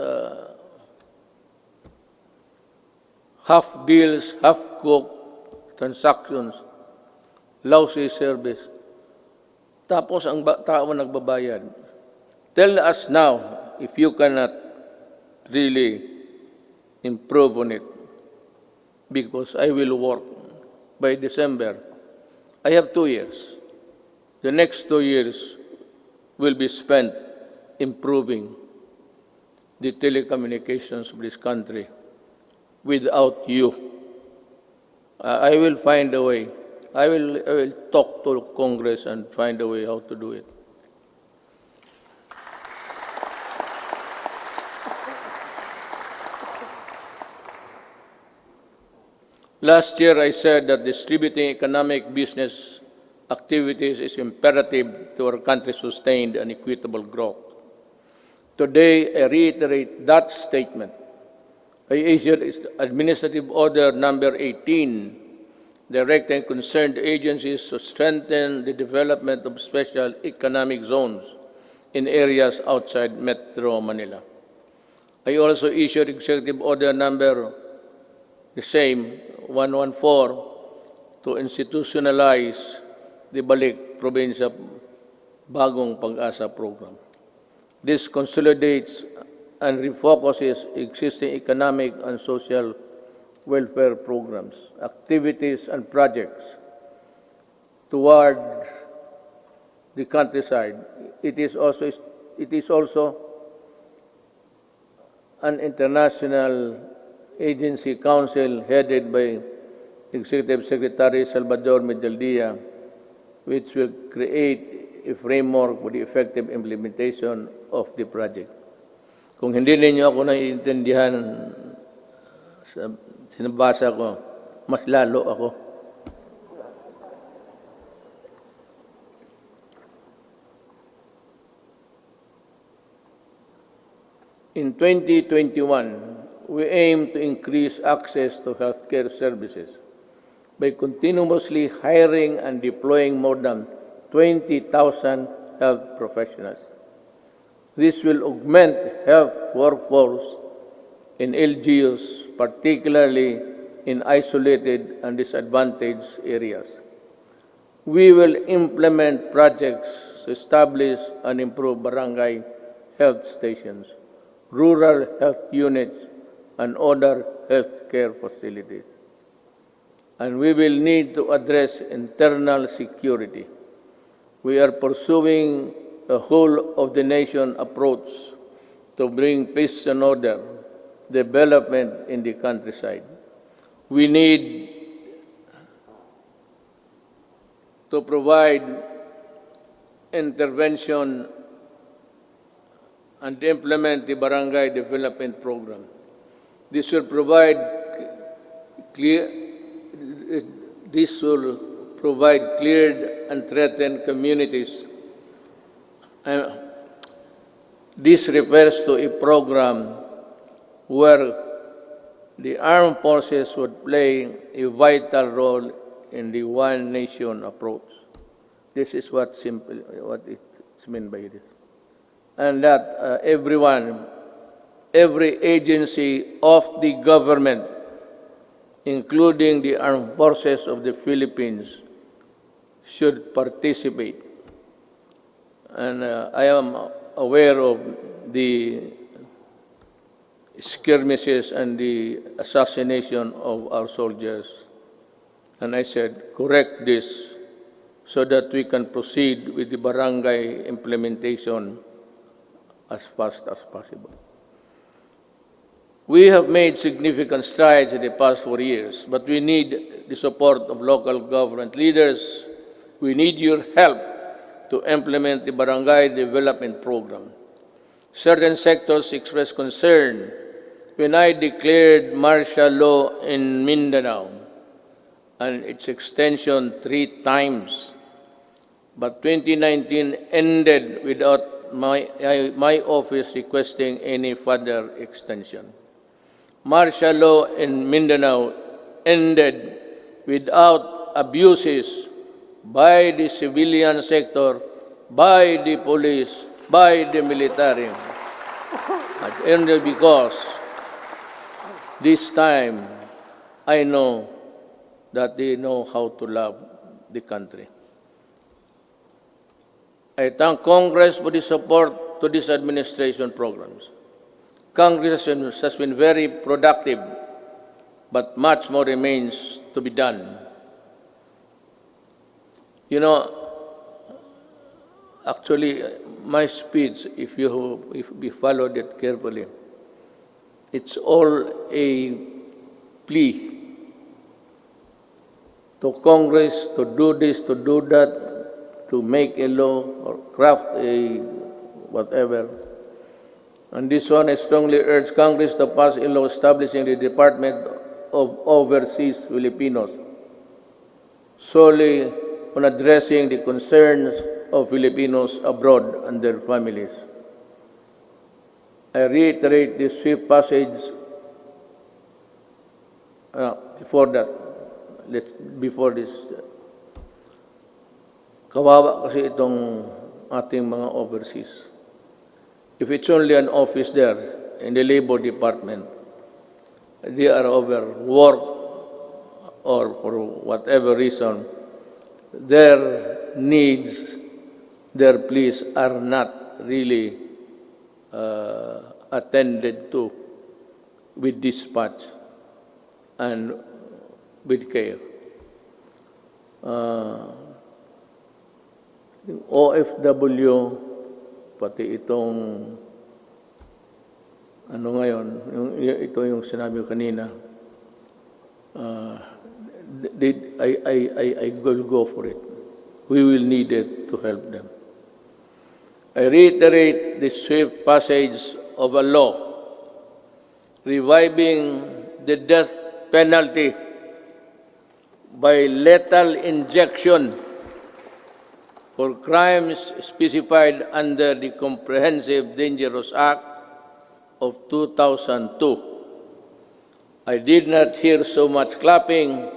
half deals, half cooked transactions, lousy service. Tapos ang tao nagbabayad. Tell us now if you cannot really improve on it, because I will work by December. I have 2 years. The next 2 years will be spent improving the telecommunications of this country without you. I will find a way. I will talk to Congress and find a way how to do it. Last year, I said that distributing economic business activities is imperative to our country's sustained and equitable growth. Today, I reiterate that statement. I issued Administrative Order Number 18, directing concerned agencies to strengthen the development of special economic zones in areas outside Metro Manila. I also issued Executive Order Number 114 to institutionalize the Balik Probinsya Bagong Pag-asa program. This consolidates and refocuses existing economic and social welfare programs, activities, and projects toward the countryside. It is also an international agency council headed by Executive Secretary Salvador Medaldia, which will create a framework for the effective implementation of the project. Kung hindi ninyo ako naiintindihan sa sinabasa ko, mas lalo ako. In 2021, we aim to increase access to healthcare services by continuously hiring and deploying more than 20,000 health professionals. This will augment health workforce in LGUs, particularly in isolated and disadvantaged areas. We will implement projects to establish and improve barangay health stations, rural health units, and other healthcare facilities. And we will need to address internal security. We are pursuing a whole-of-the-nation approach to bring peace and order, development in the countryside. We need to provide intervention and implement the barangay development program. This will provide cleared and threatened communities. This refers to a program where the armed forces would play a vital role in the one nation approach. This is what it's meant by this. And that every agency of the government, including the armed forces of the Philippines, should participate. And I am aware of the skirmishes and the assassination of our soldiers. And I said, correct this so that we can proceed with the barangay implementation as fast as possible. We have made significant strides in the past 4 years, but we need the support of local government leaders. We need your help to implement the barangay development program. Certain sectors expressed concern when I declared martial law in Mindanao and its extension 3 times. But 2019 ended without my office requesting any further extension. Martial law in Mindanao ended without abuses by the civilian sector, by the police, by the military. But only because this time I know that they know how to love the country. I thank Congress for the support to to this administration programs. Congress has been very productive, but much more remains to be done. You know, actually, my speech, if we followed it carefully, it's all a plea to Congress to do this, to do that, to make a law or craft a whatever. And this one, I strongly urge Congress to pass a law establishing the Department of Overseas Filipinos, solely on addressing the concerns of Filipinos abroad and their families. I reiterate this swift passage before this. Kawawa kasi itong ating mga overseas. If it's only an office there in the Labor Department, they are overworked or for whatever reason, their needs, their pleas are not really attended to with dispatch and with care. Yung OFW, pati itong ano ngayon, ito yung sinabi ko kanina, I will go for it. We will need it to help them. I reiterate the swift passage of a law reviving the death penalty by lethal injection for crimes specified under the Comprehensive Dangerous Act of 2002. I did not hear so much clapping,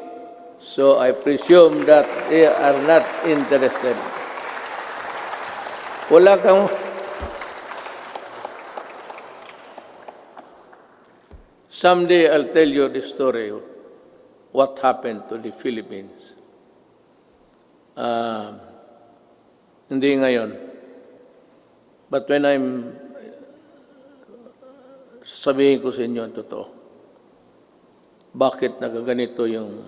so I presume that they are not interested. Wala kang... Someday I'll tell you the story of what happened to the Philippines. Hindi ngayon. But when sabihin ko sa inyo ang totoo, bakit nagaganito yung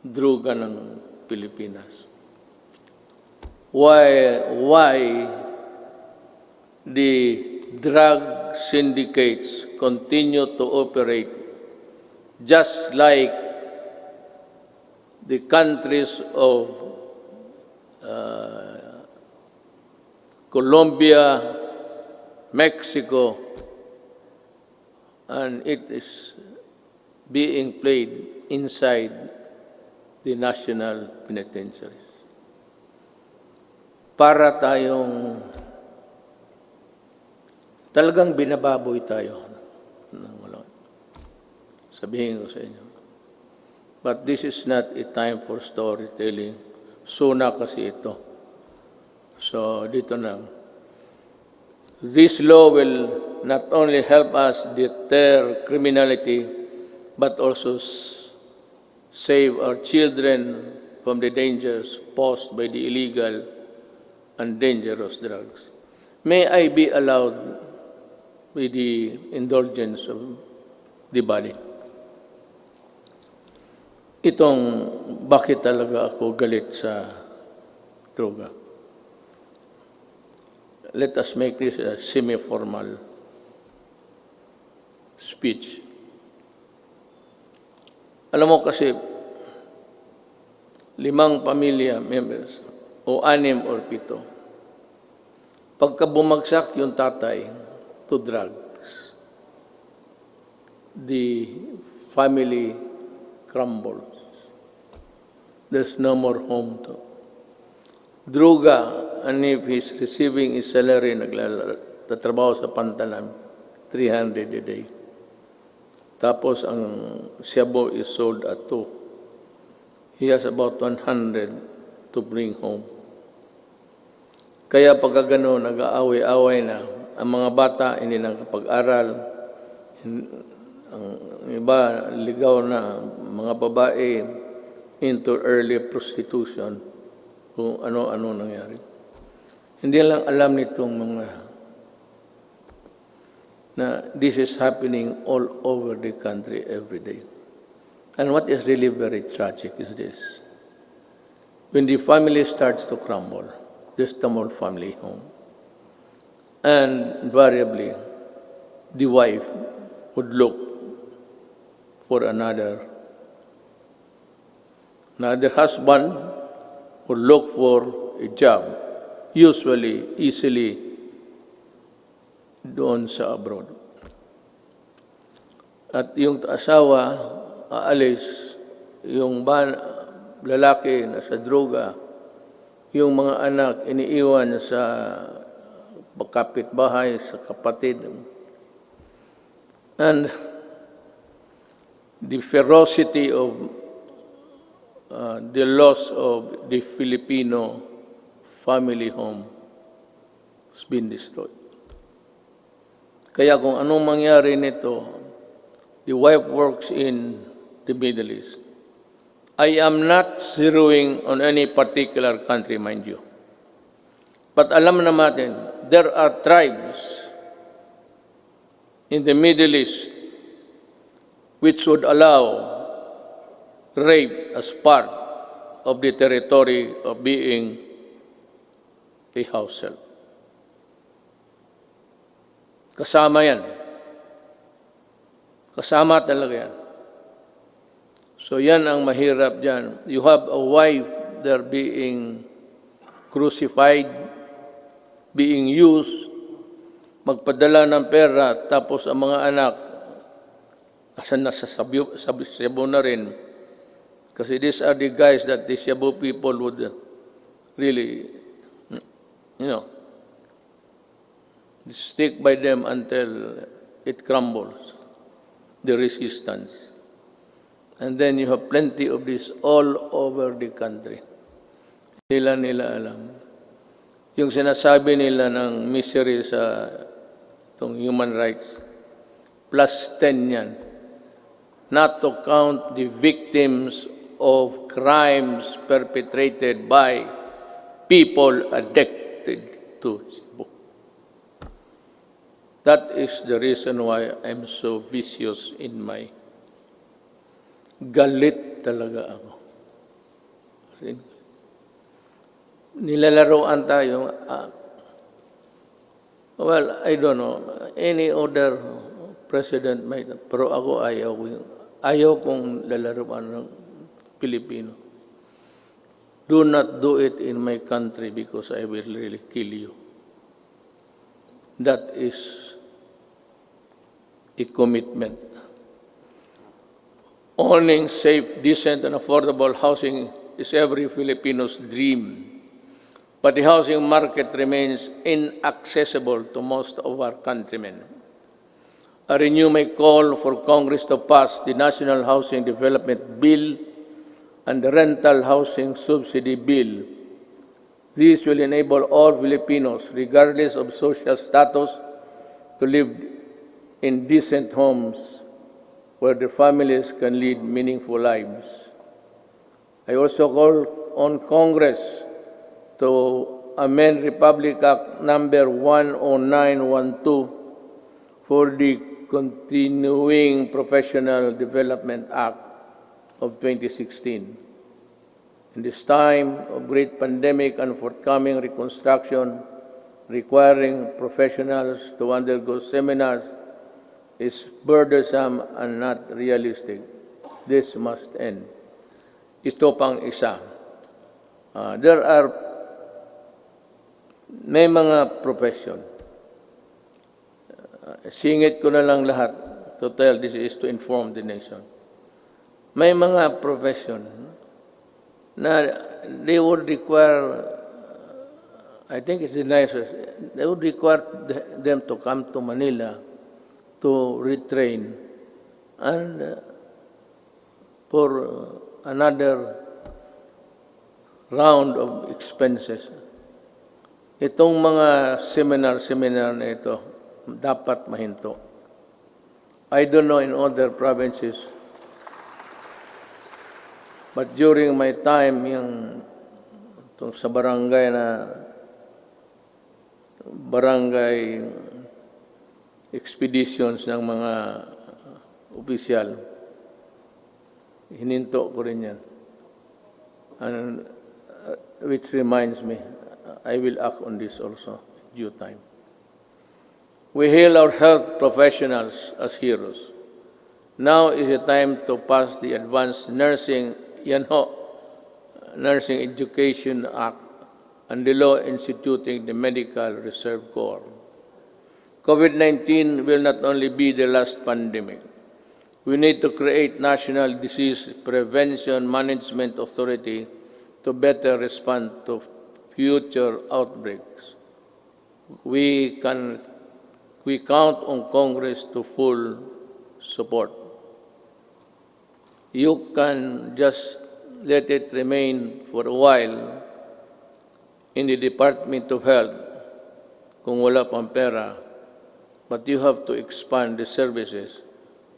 druga ng Pilipinas? Why the drug syndicates continue to operate just like the countries of Colombia, Mexico, and it is being played inside the national penitentiaries. Para tayong talagang binababoy tayo. Sabihin ko sa inyo. But this is not a time for storytelling. Sona kasi ito. So, dito na. This law will not only help us deter criminality, but also save our children from the dangers posed by the illegal and dangerous drugs. May I be allowed with the indulgence of the body? Itong bakit talaga ako galit sa droga. Let us make this a semi-formal speech. Alam mo kasi, 5 pamilya members, o 6 or 7, pagka bumagsak yung tatay to drugs, the family crumbles. There's no more home to. Druga, and if he's receiving his salary, nagtatrabaho sa pantalan, 300 a day. Tapos ang shabu is sold at 2. He has about 100 to bring home. Kaya pagka gano'n, nag-aaway-aaway na. Ang mga bata hindi nakapag-aral. Ang iba, ligaw na. Mga babae into early prostitution. Kung ano-ano nangyari. Hindi lang alam nitong mga na this is happening all over the country every day. And what is really very tragic is this. When the family starts to crumble, this the more family home. And invariably, the wife would look for another husband would look for a job, usually, easily, doon sa abroad. At yung asawa, aalis, yung lalaki na sa droga, yung mga anak iniiwan sa kapitbahay, sa kapatid. And the ferocity of the loss of the Filipino family home has been destroyed. Kaya kung anong mangyari nito, the wife works in the Middle East. I am not zeroing on any particular country, mind you. But alam natin, there are tribes in the Middle East which would allow rape as part of the territory of being a house help. Kasama yan. Kasama talaga yan. So yan ang mahirap dyan. You have a wife there being crucified, being used, magpadala ng pera, tapos ang mga anak, asan nasa Cebu na rin. Kasi these are the guys that the Cebu people would really, stick by them until it crumbles, the resistance. And then you have plenty of this all over the country. Nila alam. Yung sinasabi nila ng misery sa itong human rights, plus 10 yan. Not to count the victims of crimes perpetrated by people addicted to Cebu. That is the reason why I'm so vicious in my galit talaga ako. Nilalaroan tayo. Well, I don't know. Any other president might, pero ako ayaw kong lalaroan ng Pilipino. Do not do it in my country because I will really kill you. That is a commitment. Owning safe, decent, and affordable housing is every Filipino's dream. But the housing market remains inaccessible to most of our countrymen. I renew my call for Congress to pass the National Housing Development Bill and the Rental Housing Subsidy Bill. These will enable all Filipinos, regardless of social status, to live in decent homes where their families can lead meaningful lives. I also call on Congress to amend Republic Act number 10912 for the Continuing Professional Development Act of 2016. In this time of great pandemic and forthcoming reconstruction, requiring professionals to undergo seminars is burdensome and not realistic. This must end. Ito pang isa. May mga profession. Singit ko na lang lahat to tell this is to inform the nation. May mga profession na they would require, I think it's the nicest, they would require them to come to Manila to retrain and for another round of expenses. Itong mga seminar na ito, dapat mahinto. I don't know in other provinces, but during my time yung sa barangay na barangay expeditions ng mga opisyal. Hininto ko rin yan. And, which reminds me, I will act on this also in due time. We hail our health professionals as heroes. Now is the time to pass the Advanced Nursing Nursing Education Act and the law instituting the Medical Reserve Corps. COVID-19 will not only be the last pandemic. We need to create National Disease Prevention Management Authority to better respond to future outbreaks. We count on Congress to full support. You can just let it remain for a while in the Department of Health kung wala pang pera, but you have to expand the services.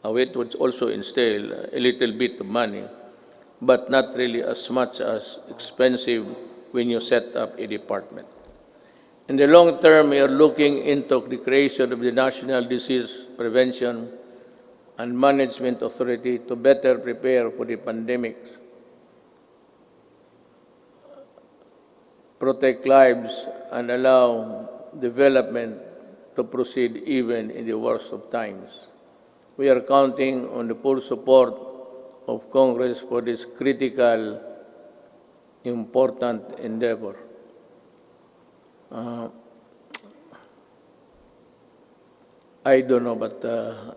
It would also entail a little bit of money, but not really as much as expensive when you set up a department. In the long term, we are looking into the creation of the National Disease Prevention and Management Authority to better prepare for the pandemics, protect lives, and allow development to proceed even in the worst of times. We are counting on the full support of Congress for this critical, important endeavor. I don't know, but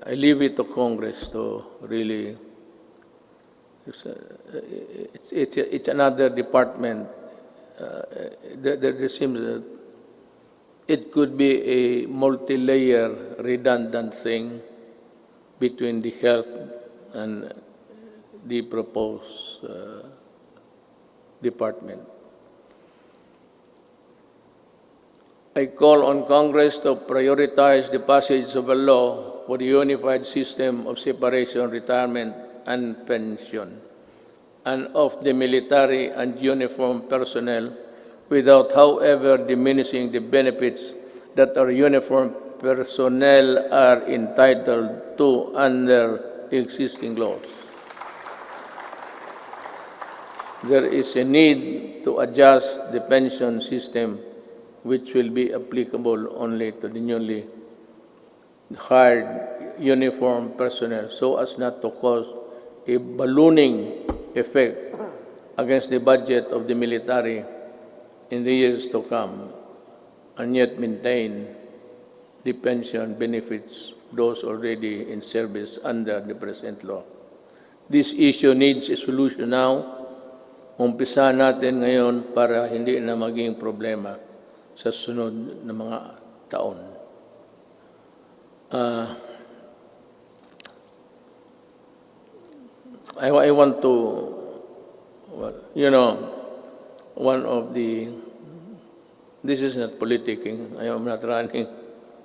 I leave it to Congress to really. It's another department. There seems that it could be a multi-layer, redundant thing between the health and the proposed department. I call on Congress to prioritize the passage of a law for the unified system of separation, retirement, and pension, and of the military and uniformed personnel without, however, diminishing the benefits that our uniformed personnel are entitled to under the existing laws. There is a need to adjust the pension system, which will be applicable only to the newly hired uniformed personnel, so as not to cause a ballooning effect against the budget of the military in the years to come, and yet maintain the pension benefits those already in service under the present law. This issue needs a solution now. Umpisa natin ngayon para hindi na maging problema sa sunod na mga taon. I want to, one of the, this is not politicking, I am not running,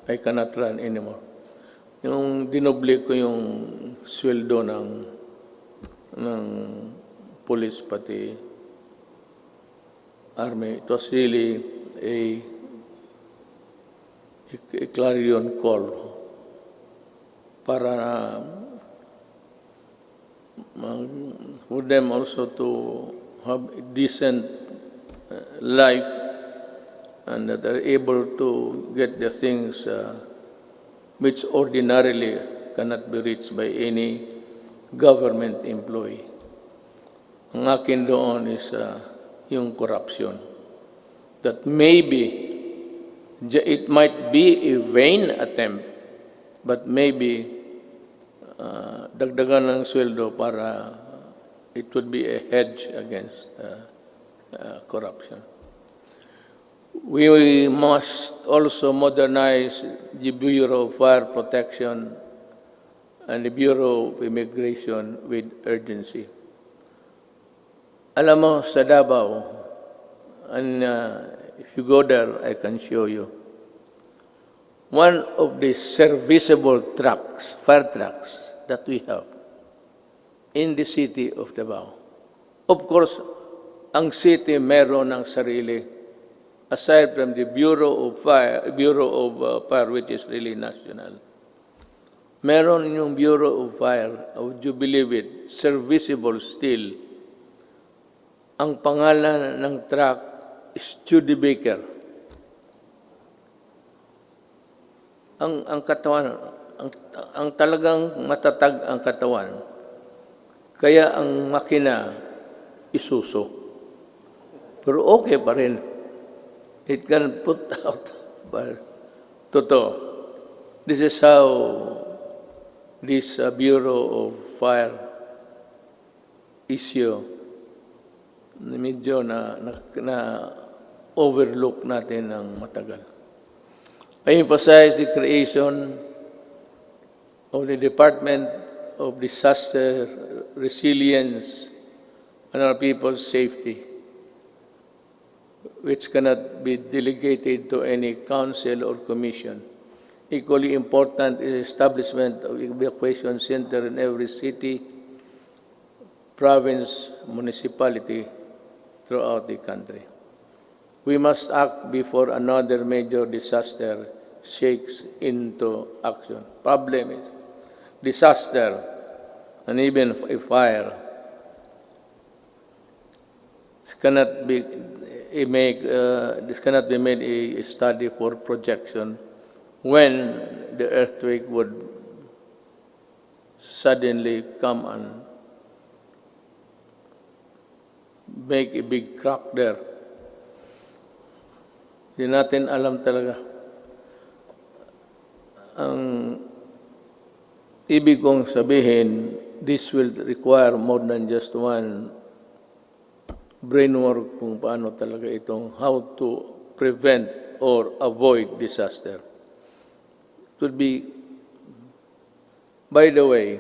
I cannot run anymore. Yung dinoble ko yung sweldo ng police pati army, it was really a clarion call para for them also to have a decent life and that are able to get the things which ordinarily cannot be reached by any government employee. Ang akin doon is yung corruption. That maybe it might be a vain attempt, but maybe dagdagan ng sweldo para it would be a hedge against corruption. We must also modernize the Bureau of Fire Protection and the Bureau of Immigration with urgency. Alam mo, sa Davao, and if you go there, I can show you. One of the serviceable trucks, fire trucks, that we have in the city of Davao. Of course, ang city meron ng sarili aside from the Bureau of Fire, which is really national. Meron yung Bureau of Fire, would you believe it, serviceable still. Ang pangalan ng truck is Studebaker. Ang katawan, ang talagang matatag ang katawan. Kaya ang makina isuso. Pero okay pa rin. It can put out. Totoo. This is how this Bureau of Fire issue medyo na overlook natin ng matagal. I emphasize the creation of the Department of Disaster Resilience and our people's safety, which cannot be delegated to any council or commission. Equally important is the establishment of evacuation center in every city, province, municipality throughout the country. We must act before another major disaster shakes into action. Problem is disaster and even a fire. This cannot be made a study for projection when the earthquake would suddenly come and make a big crack there. Hindi natin alam talaga. Ang ibig kong sabihin, this will require more than just one brainwork kung paano talaga itong how to prevent or avoid disaster. It would be, by the way,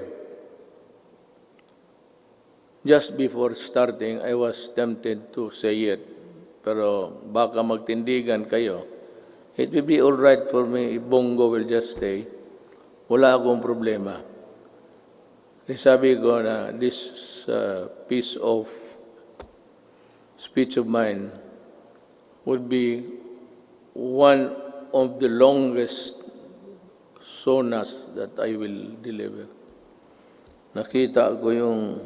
just before starting, I was tempted to say it, pero baka magtindigan kayo. It will be all right for me if Bongo will just stay. Wala akong problema. Sabi ko na this piece of speech of mine would be one of the longest sonas that I will deliver. Nakita ko yung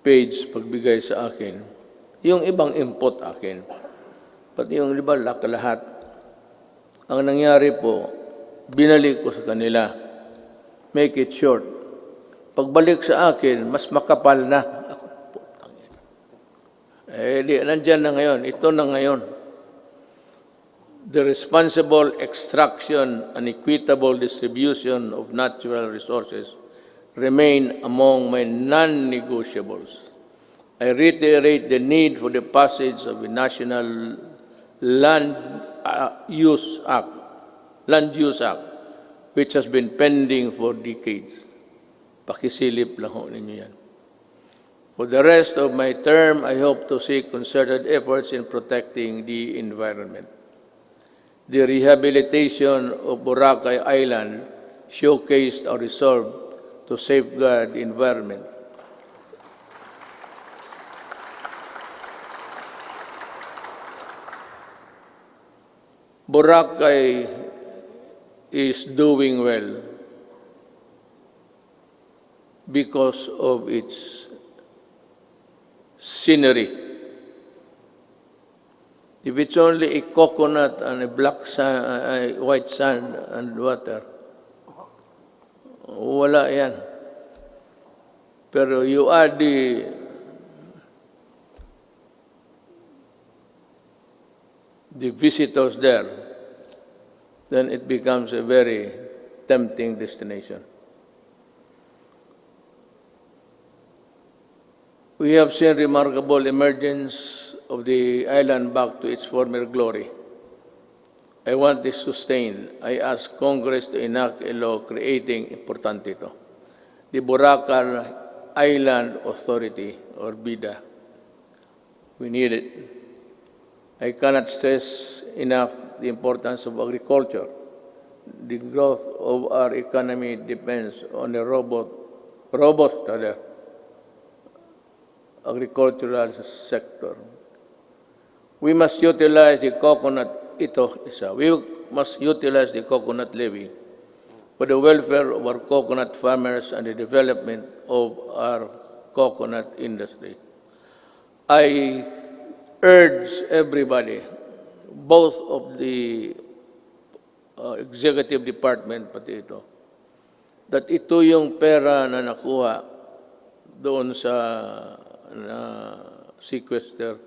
page pagbigay sa akin. Yung ibang input akin. Pati yung iba lahat. Ang nangyari po, binalik ko sa kanila. Make it short. Pagbalik sa akin, mas makapal na. Nandyan na ngayon. Ito na ngayon. The responsible extraction and equitable distribution of natural resources remain among my non-negotiables. I reiterate the need for the passage of the National Land Use Act, which has been pending for decades. Pakisilip lang ho ninyo yan. For the rest of my term, I hope to see concerted efforts in protecting the environment. The rehabilitation of Boracay Island showcased our resolve to safeguard the environment. Boracay is doing well because of its scenery. If it's only a coconut and a black sand, white sand and water, wala yan. Pero you add the visitors there, then it becomes a very tempting destination. We have seen remarkable emergence of the island back to its former glory. I want this sustained. I ask Congress to enact a law creating, importante ito, the Boracay Island Authority, or BIDA. We need it. I cannot stress enough the importance of agriculture. The growth of our economy depends on a robust agricultural sector. We must utilize the coconut, we must utilize the coconut levy for the welfare of our coconut farmers and the development of our coconut industry. I urge everybody, both of the executive department, pati ito, that ito yung pera na nakuha doon sa sequester.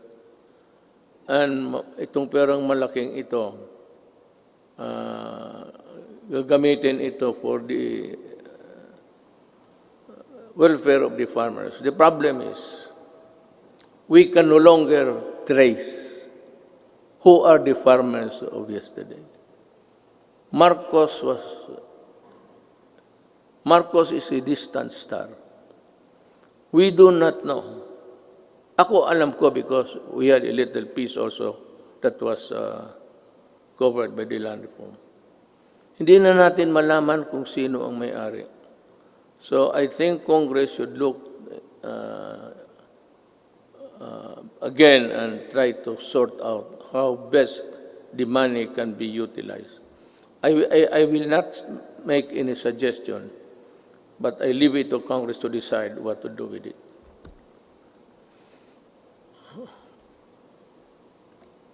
And itong perang malaking ito, gagamitin ito for the welfare of the farmers. The problem is, we can no longer trace who are the farmers of yesterday. Marcos is a distant star. We do not know. Ako alam ko because we had a little piece also that was covered by the land reform. Hindi na natin malaman kung sino ang may-ari. So I think Congress should look again and try to sort out how best the money can be utilized. I will not make any suggestion, but I leave it to Congress to decide what to do with it.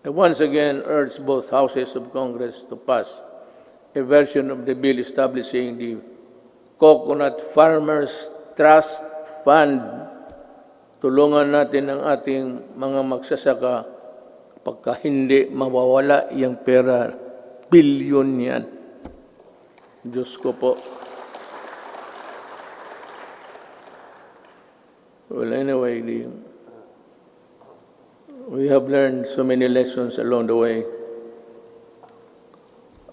I once again urge both houses of Congress to pass a version of the bill establishing the Coconut Farmers Trust Fund. Tulungan natin ang ating mga magsasaka pagka hindi mawawala yung pera, bilyon yan. Diyos ko po. Well, anyway, we have learned so many lessons along the way.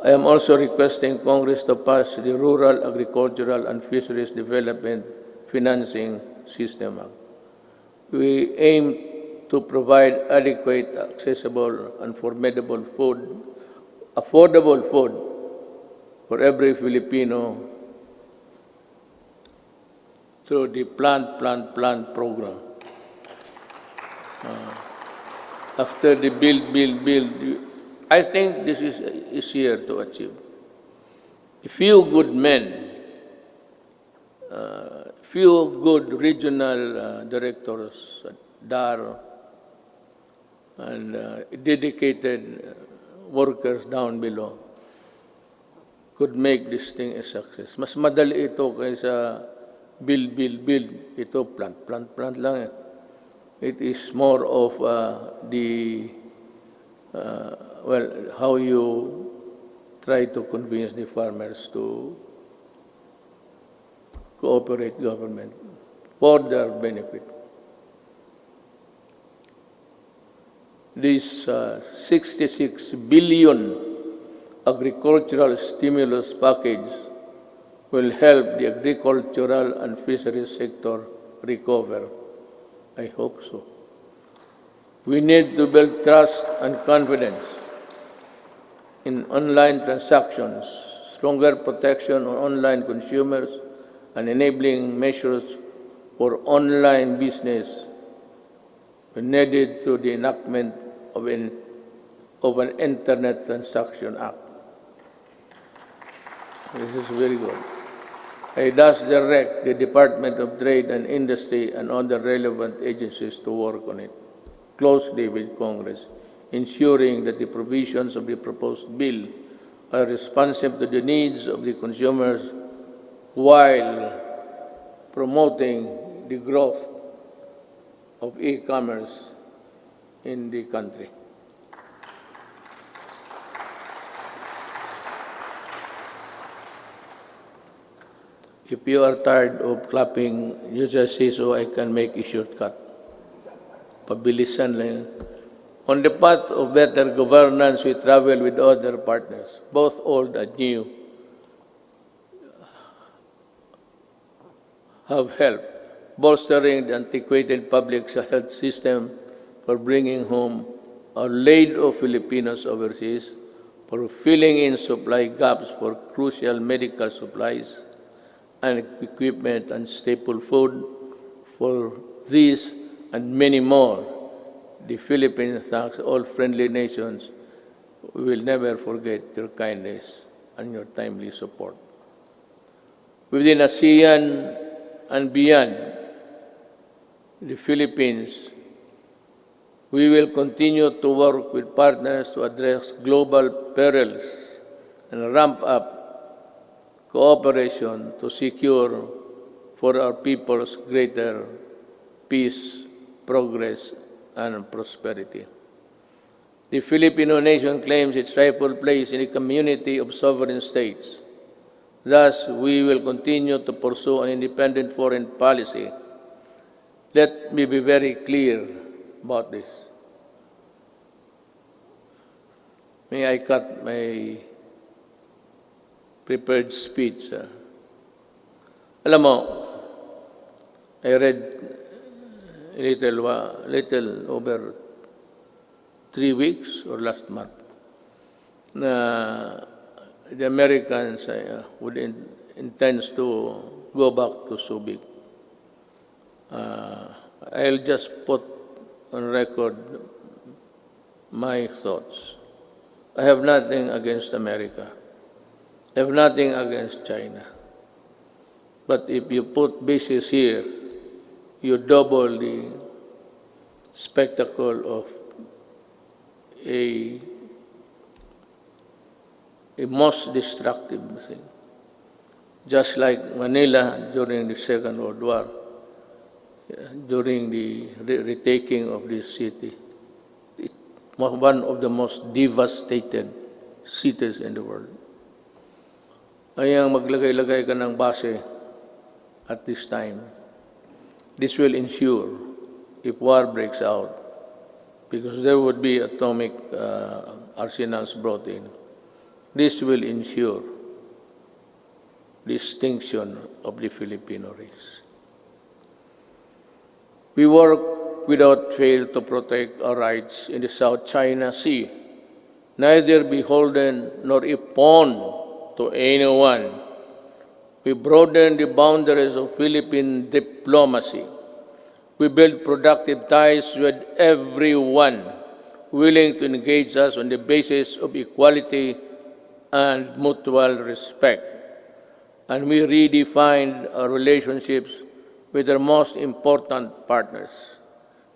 I am also requesting Congress to pass the Rural, Agricultural, and Fisheries Development Financing System Act. We aim to provide adequate, accessible, and affordable food for every Filipino through the Plant program. After the build, I think this is easier to achieve. A few good men, few good regional directors, DAR, and dedicated workers down below could make this thing a success. Mas madali ito kaysa build. Ito plant lang. It is more of how you try to convince the farmers to cooperate government for their benefit. This 66 billion agricultural stimulus package will help the agricultural and fisheries sector recover. I hope so. We need to build trust and confidence in online transactions, stronger protection on online consumers, and enabling measures for online business needed through the enactment of an Internet Transaction Act. This is very good. I thus direct the Department of Trade and Industry and other relevant agencies to work on it closely with Congress, ensuring that the provisions of the proposed bill are responsive to the needs of the consumers while promoting the growth of e-commerce in the country. If you are tired of clapping, you just say so I can make a shortcut. Pabilisan lang yan. On the path of better governance, we travel with other partners, both old and new, have helped bolstering the antiquated public health system, for bringing home or laid off Filipinos overseas, for filling in supply gaps for crucial medical supplies and equipment and staple food. For these and many more, the Philippines thanks all friendly nations. We will never forget your kindness and your timely support. Within ASEAN and beyond the Philippines, we will continue to work with partners to address global perils and ramp up cooperation to secure for our peoples greater peace, progress, and prosperity. The Filipino nation claims its rightful place in a community of sovereign states. Thus, we will continue to pursue an independent foreign policy. Let me be very clear about this. May I cut my prepared speech? Alam mo, I read a little over 3 weeks or last month na the Americans intends to go back to Subic. I'll just put on record my thoughts. I have nothing against America. I have nothing against China. But if you put bases here, you double the spectacle of a most destructive thing. Just like Manila during the Second World War, during the retaking of this city, it was one of the most devastated cities in the world. Ayang maglagay-lagay ka ng base at this time. This will ensure if war breaks out, because there would be atomic arsenals brought in. This will ensure the extinction of the Filipino race. We work without fail to protect our rights in the South China Sea, neither beholden nor a pawn to anyone. We broaden the boundaries of Philippine diplomacy. We build productive ties with everyone willing to engage us on the basis of equality and mutual respect. And we redefined our relationships with our most important partners,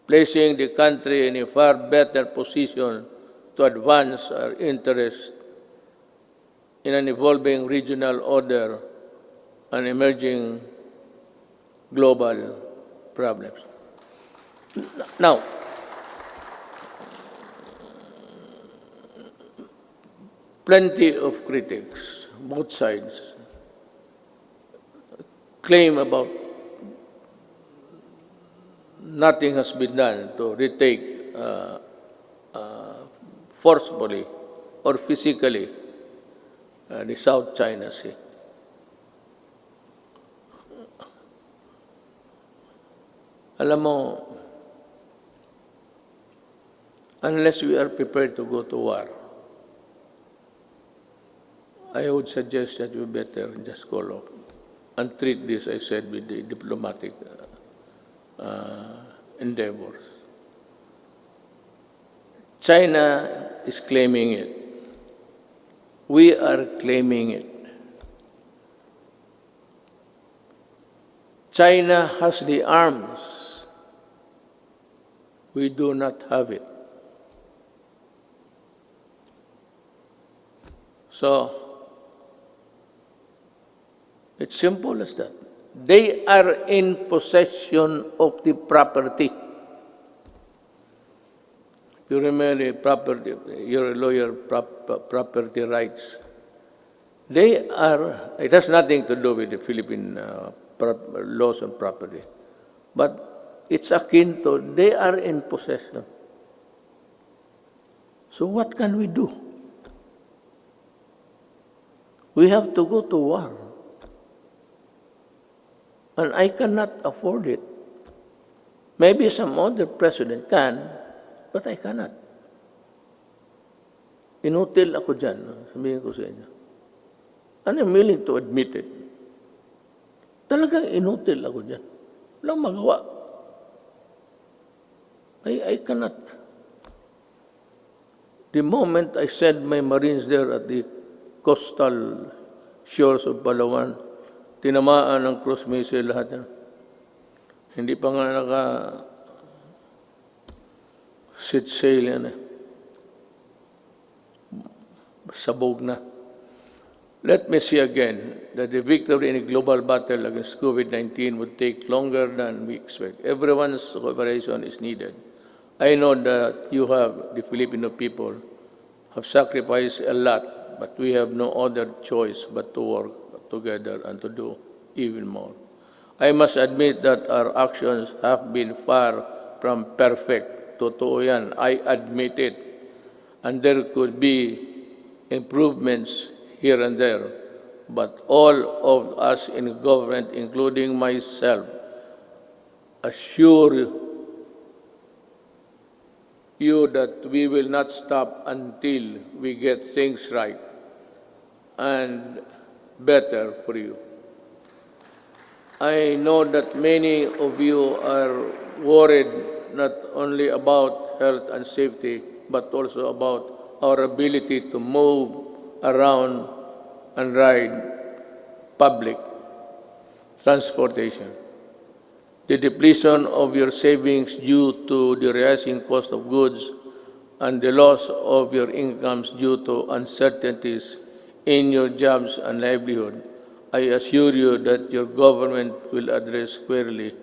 placing the country in a far better position to advance our interests in an evolving regional order and emerging global problems. Now, plenty of critics, both sides, claim about nothing has been done to retake forcefully or physically the South China Sea. Alam mo, unless we are prepared to go to war, I would suggest that we better just call off and treat this, I said, with the diplomatic endeavors. China is claiming it. We are claiming it. China has the arms. We do not have it. So, it's simple as that. They are in possession of the property. You remember the property, you're a lawyer, property rights. They are, it has nothing to do with the Philippine laws on property. But it's akin to, they are in possession. So what can we do? We have to go to war. And I cannot afford it. Maybe some other president can, but I cannot. Inutil ako dyan, sabihin ko sa inyo. And I'm willing to admit it. Talagang inutil ako dyan. Walang magawa. I cannot. The moment I sent my Marines there at the coastal shores of Palawan, tinamaan ng cruise missile lahat yan. Hindi pa nga set sail yan eh. Sabog na. Let me see again that the victory in a global battle against COVID-19 would take longer than we expect. Everyone's cooperation is needed. I know that you have, the Filipino people, have sacrificed a lot, but we have no other choice but to work together and to do even more. I must admit that our actions have been far from perfect. Totoo yan. I admit it. And there could be improvements here and there. But all of us in government, including myself, assure you that we will not stop until we get things right and better for you. I know that many of you are worried not only about health and safety, but also about our ability to move around and ride public transportation. The depletion of your savings due to the rising cost of goods and the loss of your incomes due to uncertainties in your jobs and livelihood, I assure you that your government will address squarely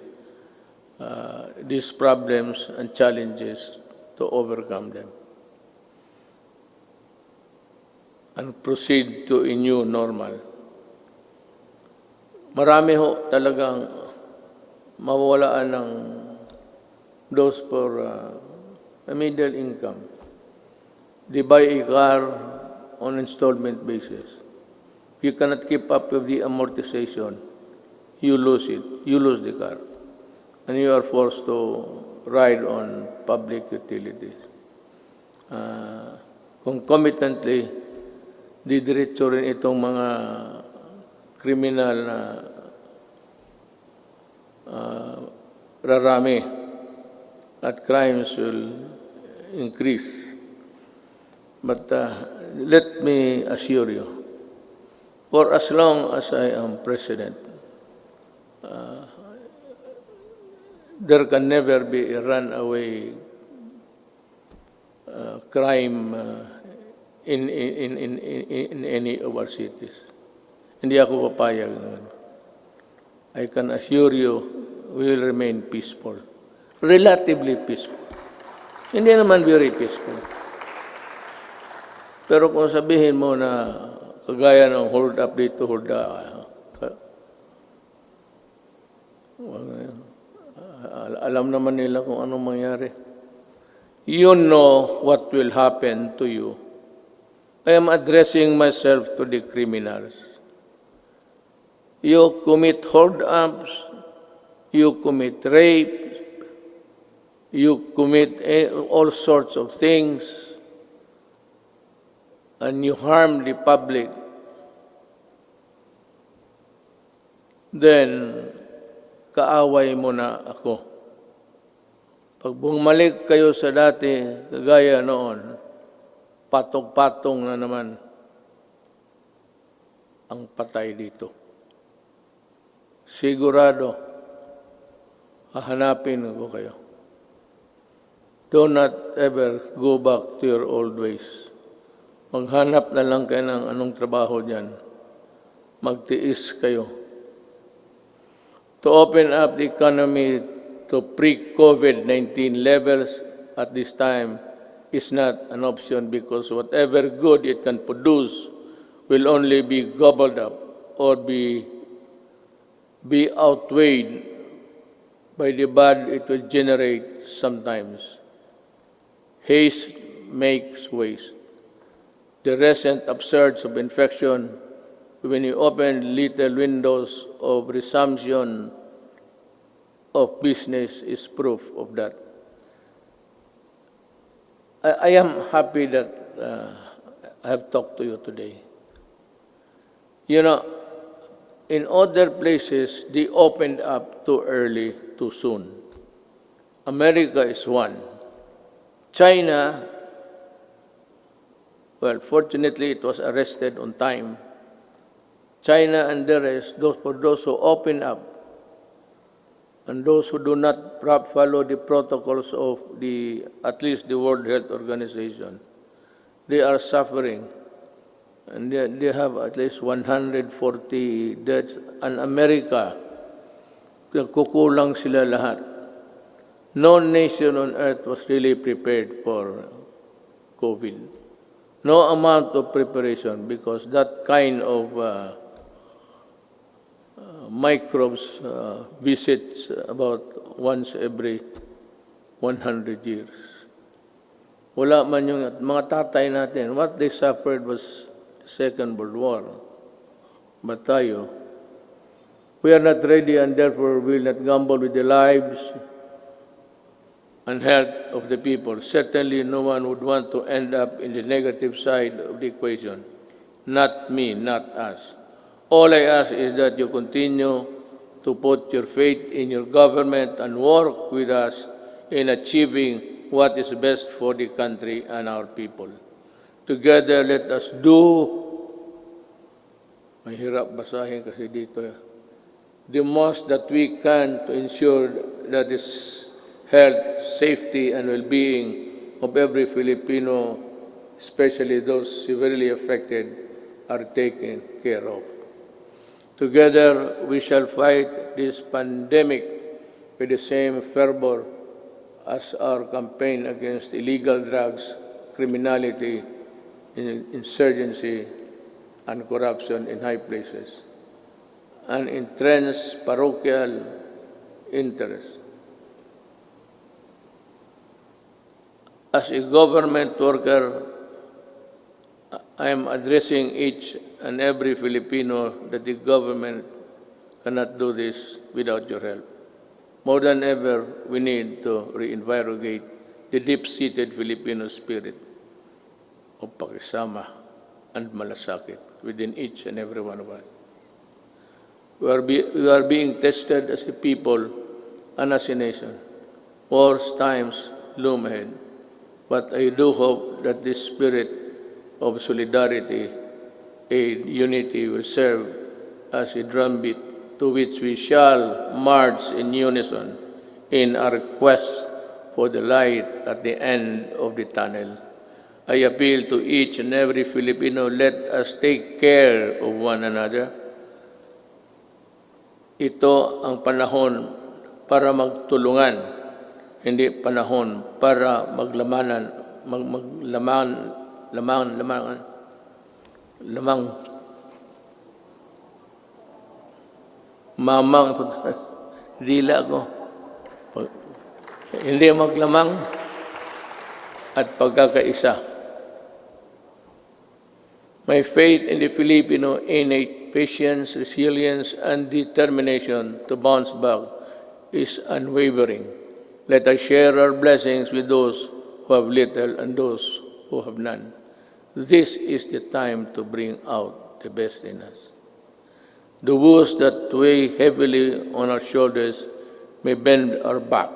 these problems and challenges to overcome them and proceed to a new normal. Marami ho talagang mawawalaan ng those for a middle income. They buy a car on installment basis. You cannot keep up with the amortization. You lose it. You lose the car. And you are forced to ride on public utilities. Concomitantly, didiretso rin itong mga kriminal na rarami at crimes will increase. But let me assure you, for as long as I am president, there can never be a runaway crime in any of our cities. Hindi ako papayag naman. I can assure you, we will remain peaceful. Relatively peaceful. Hindi naman very peaceful. Pero kung sabihin mo na kagaya ng hold up dito, hold up, alam naman nila kung anong mangyari. You know what will happen to you. I am addressing myself to the criminals. You commit hold-ups, you commit rape, you commit all sorts of things, and you harm the public, then kaaway mo na ako. Pag bumalik kayo sa dati, kagaya noon, patong-patong na naman ang patay dito. Sigurado, hahanapin ko kayo. Do not ever go back to your old ways. Maghanap na lang kayo ng anong trabaho dyan. Magtiis kayo. To open up the economy to pre-COVID-19 levels at this time is not an option because whatever good it can produce will only be gobbled up or be outweighed by the bad it will generate sometimes. Haste makes waste. The recent upsurge of infection, when you open little windows of resumption of business, is proof of that. I am happy that I have talked to you today. You know, in other places, they opened up too early, too soon. America is one. China Well, fortunately, it was arrested on time. China and the rest, for those who open up and those who do not follow the protocols of at least the World Health Organization, they are suffering. And they have at least 140 deaths. And America, kukulang sila lahat. No nation on earth was really prepared for COVID. No amount of preparation, because that kind of microbes visits about once every 100 years. Wala man yung mga tatay natin. What they suffered was Second World War. But tayo, we are not ready, and therefore we will not gamble with the lives and health of the people. Certainly no one would want to end up in the negative side of the equation. Not me, not us. All I ask is that you continue to put your faith in your government and work with us in achieving what is best for the country and our people. Together, let us do, mahirap basahin kasi dito, the most that we can to ensure that this health, safety, and well-being of every Filipino, especially those severely affected, are taken care of. Together, we shall fight this pandemic with the same fervor as our campaign against illegal drugs, criminality, insurgency, and corruption in high places, and entrenched parochial interests. As a government worker, I am addressing each and every Filipino that the government cannot do this without your help. More than ever, we need to reinvigorate the deep-seated Filipino spirit of pakisama and malasakit within each and every one of us. We are being tested as a people and as a nation. Worse times loom ahead. But I do hope that this spirit of solidarity and unity will serve as a drumbeat to which we shall march in unison in our quest for the light at the end of the tunnel. I appeal to each and every Filipino, let us take care of one another. Ito ang panahon para magtulungan, hindi panahon para mamang, dila ko. Hindi maglamang at pagkakaisa. My faith in the Filipino innate patience, resilience, and determination to bounce back is unwavering. Let us share our blessings with those who have little and those who have none. This is the time to bring out the best in us. The woes that weigh heavily on our shoulders may bend our back,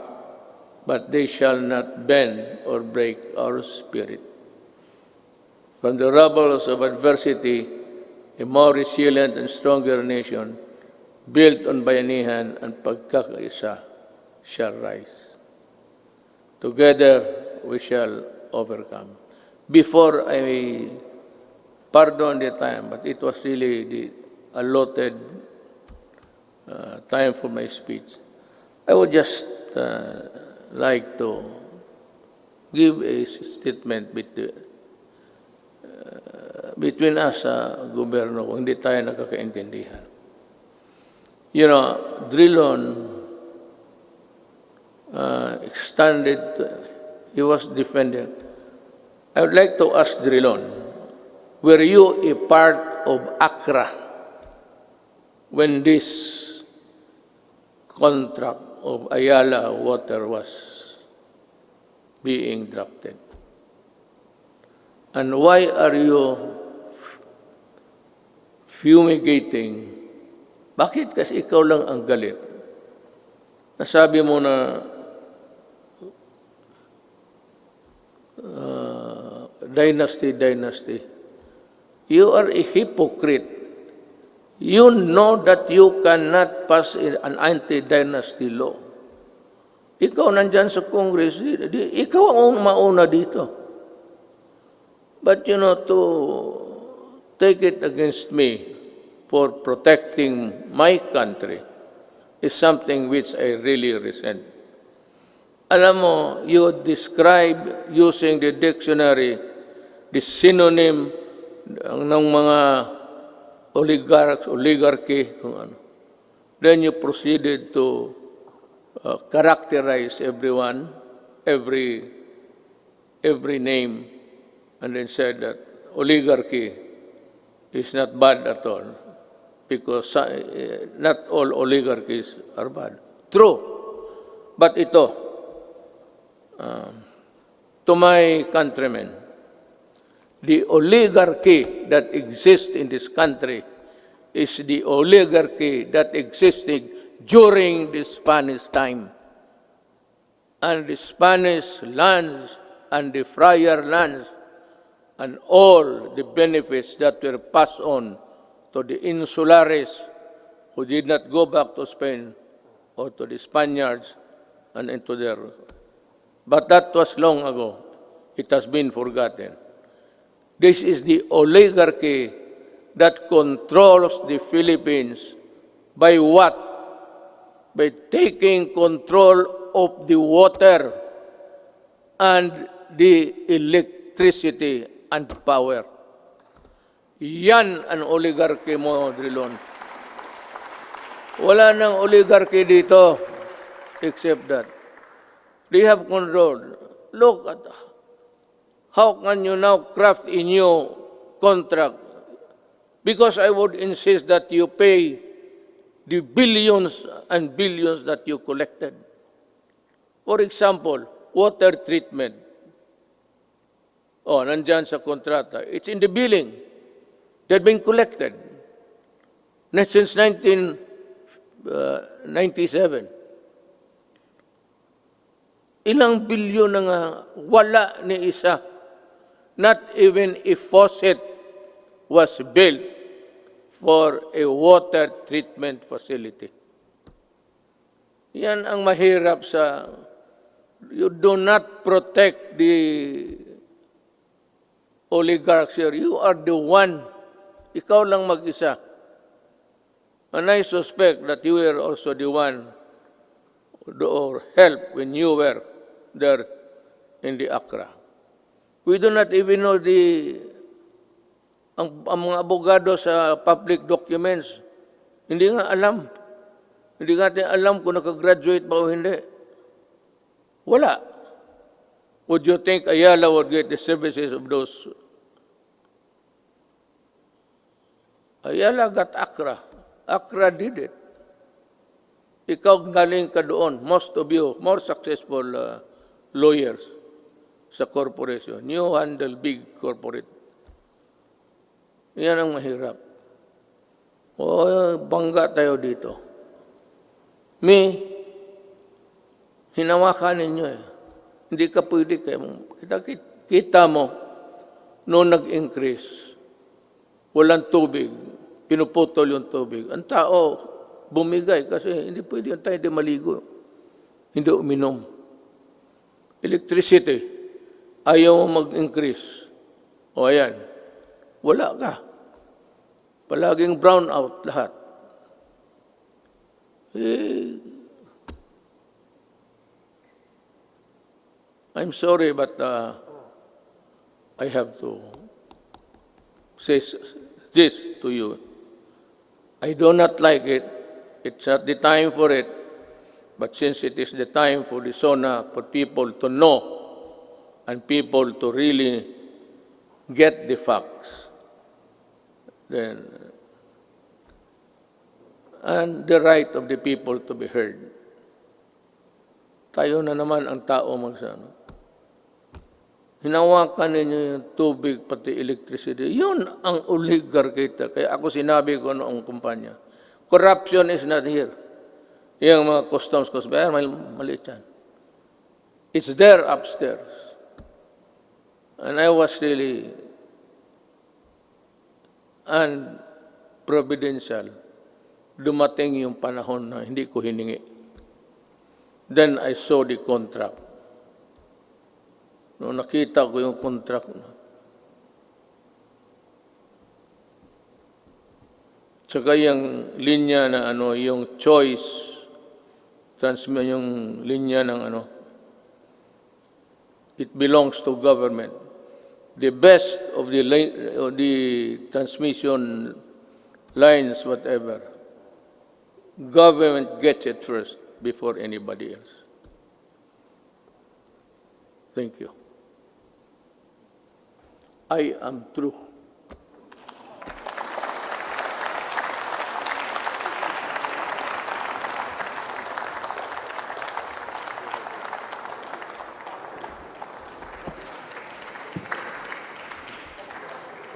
but they shall not bend or break our spirit. From the rubbles of adversity, a more resilient and stronger nation, built on bayanihan and pagkakaisa, shall rise. Together, we shall overcome. Before I pardon the time, but it was really the allotted time for my speech, I would just like to give a statement between us sa gobyerno kung hindi tayo nakakaintindihan. You know, Drilon extended, he was defending. I would like to ask Drilon, were you a part of ACRA when this contract of Ayala Water was being drafted? And why are you fumigating? Bakit kasi ikaw lang ang galit? Nasabi mo na dynasty. You are a hypocrite. You know that you cannot pass an anti-dynasty law. Ikaw nandyan sa Congress, ikaw ang mauna dito. But to take it against me for protecting my country is something which I really resent. Alam mo, you describe using the dictionary the synonym ng mga oligarchy, kung ano. Then you proceeded to characterize everyone, every name, and then said that oligarchy is not bad at all, because not all oligarchies are bad. True. But ito, to my countrymen, the oligarchy that exists in this country is the oligarchy that existed during the Spanish time. And the Spanish lands and the friar lands and all the benefits that were passed on to the insulares who did not go back to Spain or to the Spaniards and into their... But that was long ago. It has been forgotten. This is the oligarchy that controls the Philippines by what? By taking control of the water and the electricity and power. Yan ang oligarchy mo, Drilon. Wala nang oligarchy dito except that. They have control. Look at how can you now craft a new contract? Because I would insist that you pay the billions and billions that you collected. For example, water treatment. Oh, nandyan sa kontrata. It's in the billing. They've been collected. Since 1997. Ilang bilyon na nga wala ni isa. Not even a faucet was built for a water treatment facility. Yan ang mahirap sa... You do not protect the oligarchs here. You are the one. Ikaw lang mag-isa. And I suspect that you were also the one or help when you were there in the Accra. We do not even know ang mga abogado sa public documents. Hindi nga alam. Hindi natin alam kung nakagraduate ba o hindi. Wala. Would you think Ayala would get the services of those? Ayala got Accra. Accra did it. Ikaw galing ka doon. Most of you, more successful lawyers sa corporation. You handle big corporate. Yan ang mahirap. O, bangga tayo dito. Hinawakan ninyo eh. Hindi ka pwede kayo. Kita mo, noong nag-increase, walang tubig, pinuputol yung tubig. Ang tao, bumigay kasi hindi pwede yung tayo di maligo. Hindi uminom. Electricity, ayaw mo mag-increase. O ayan, wala ka. Palaging brown out lahat. I'm sorry, but I have to say this to you. I do not like it. It's not the time for it. But since it is the time for the Sona, for people to know and people to really get the facts, then, and the right of the people to be heard. Tayo na naman ang tao magsano. Hinawakan ninyo yung tubig, pati electricity. Yun ang oligarchy. Kaya ako sinabi ko noong kumpanya, corruption is not here. Yung mga customs, maliit yan. It's there upstairs. And I was really unprovidential. Dumating yung panahon na hindi ko hiningi. Then I saw the contract. Nung nakita ko yung contract na, tsaka yung linya na yung choice, yung linya ng it belongs to government. The best of the transmission lines, whatever, government gets it first before anybody else. Thank you. I am true.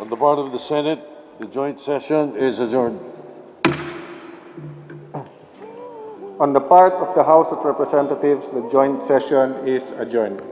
On the part of the Senate, the joint session is adjourned. On the part of the House of Representatives, the joint session is adjourned.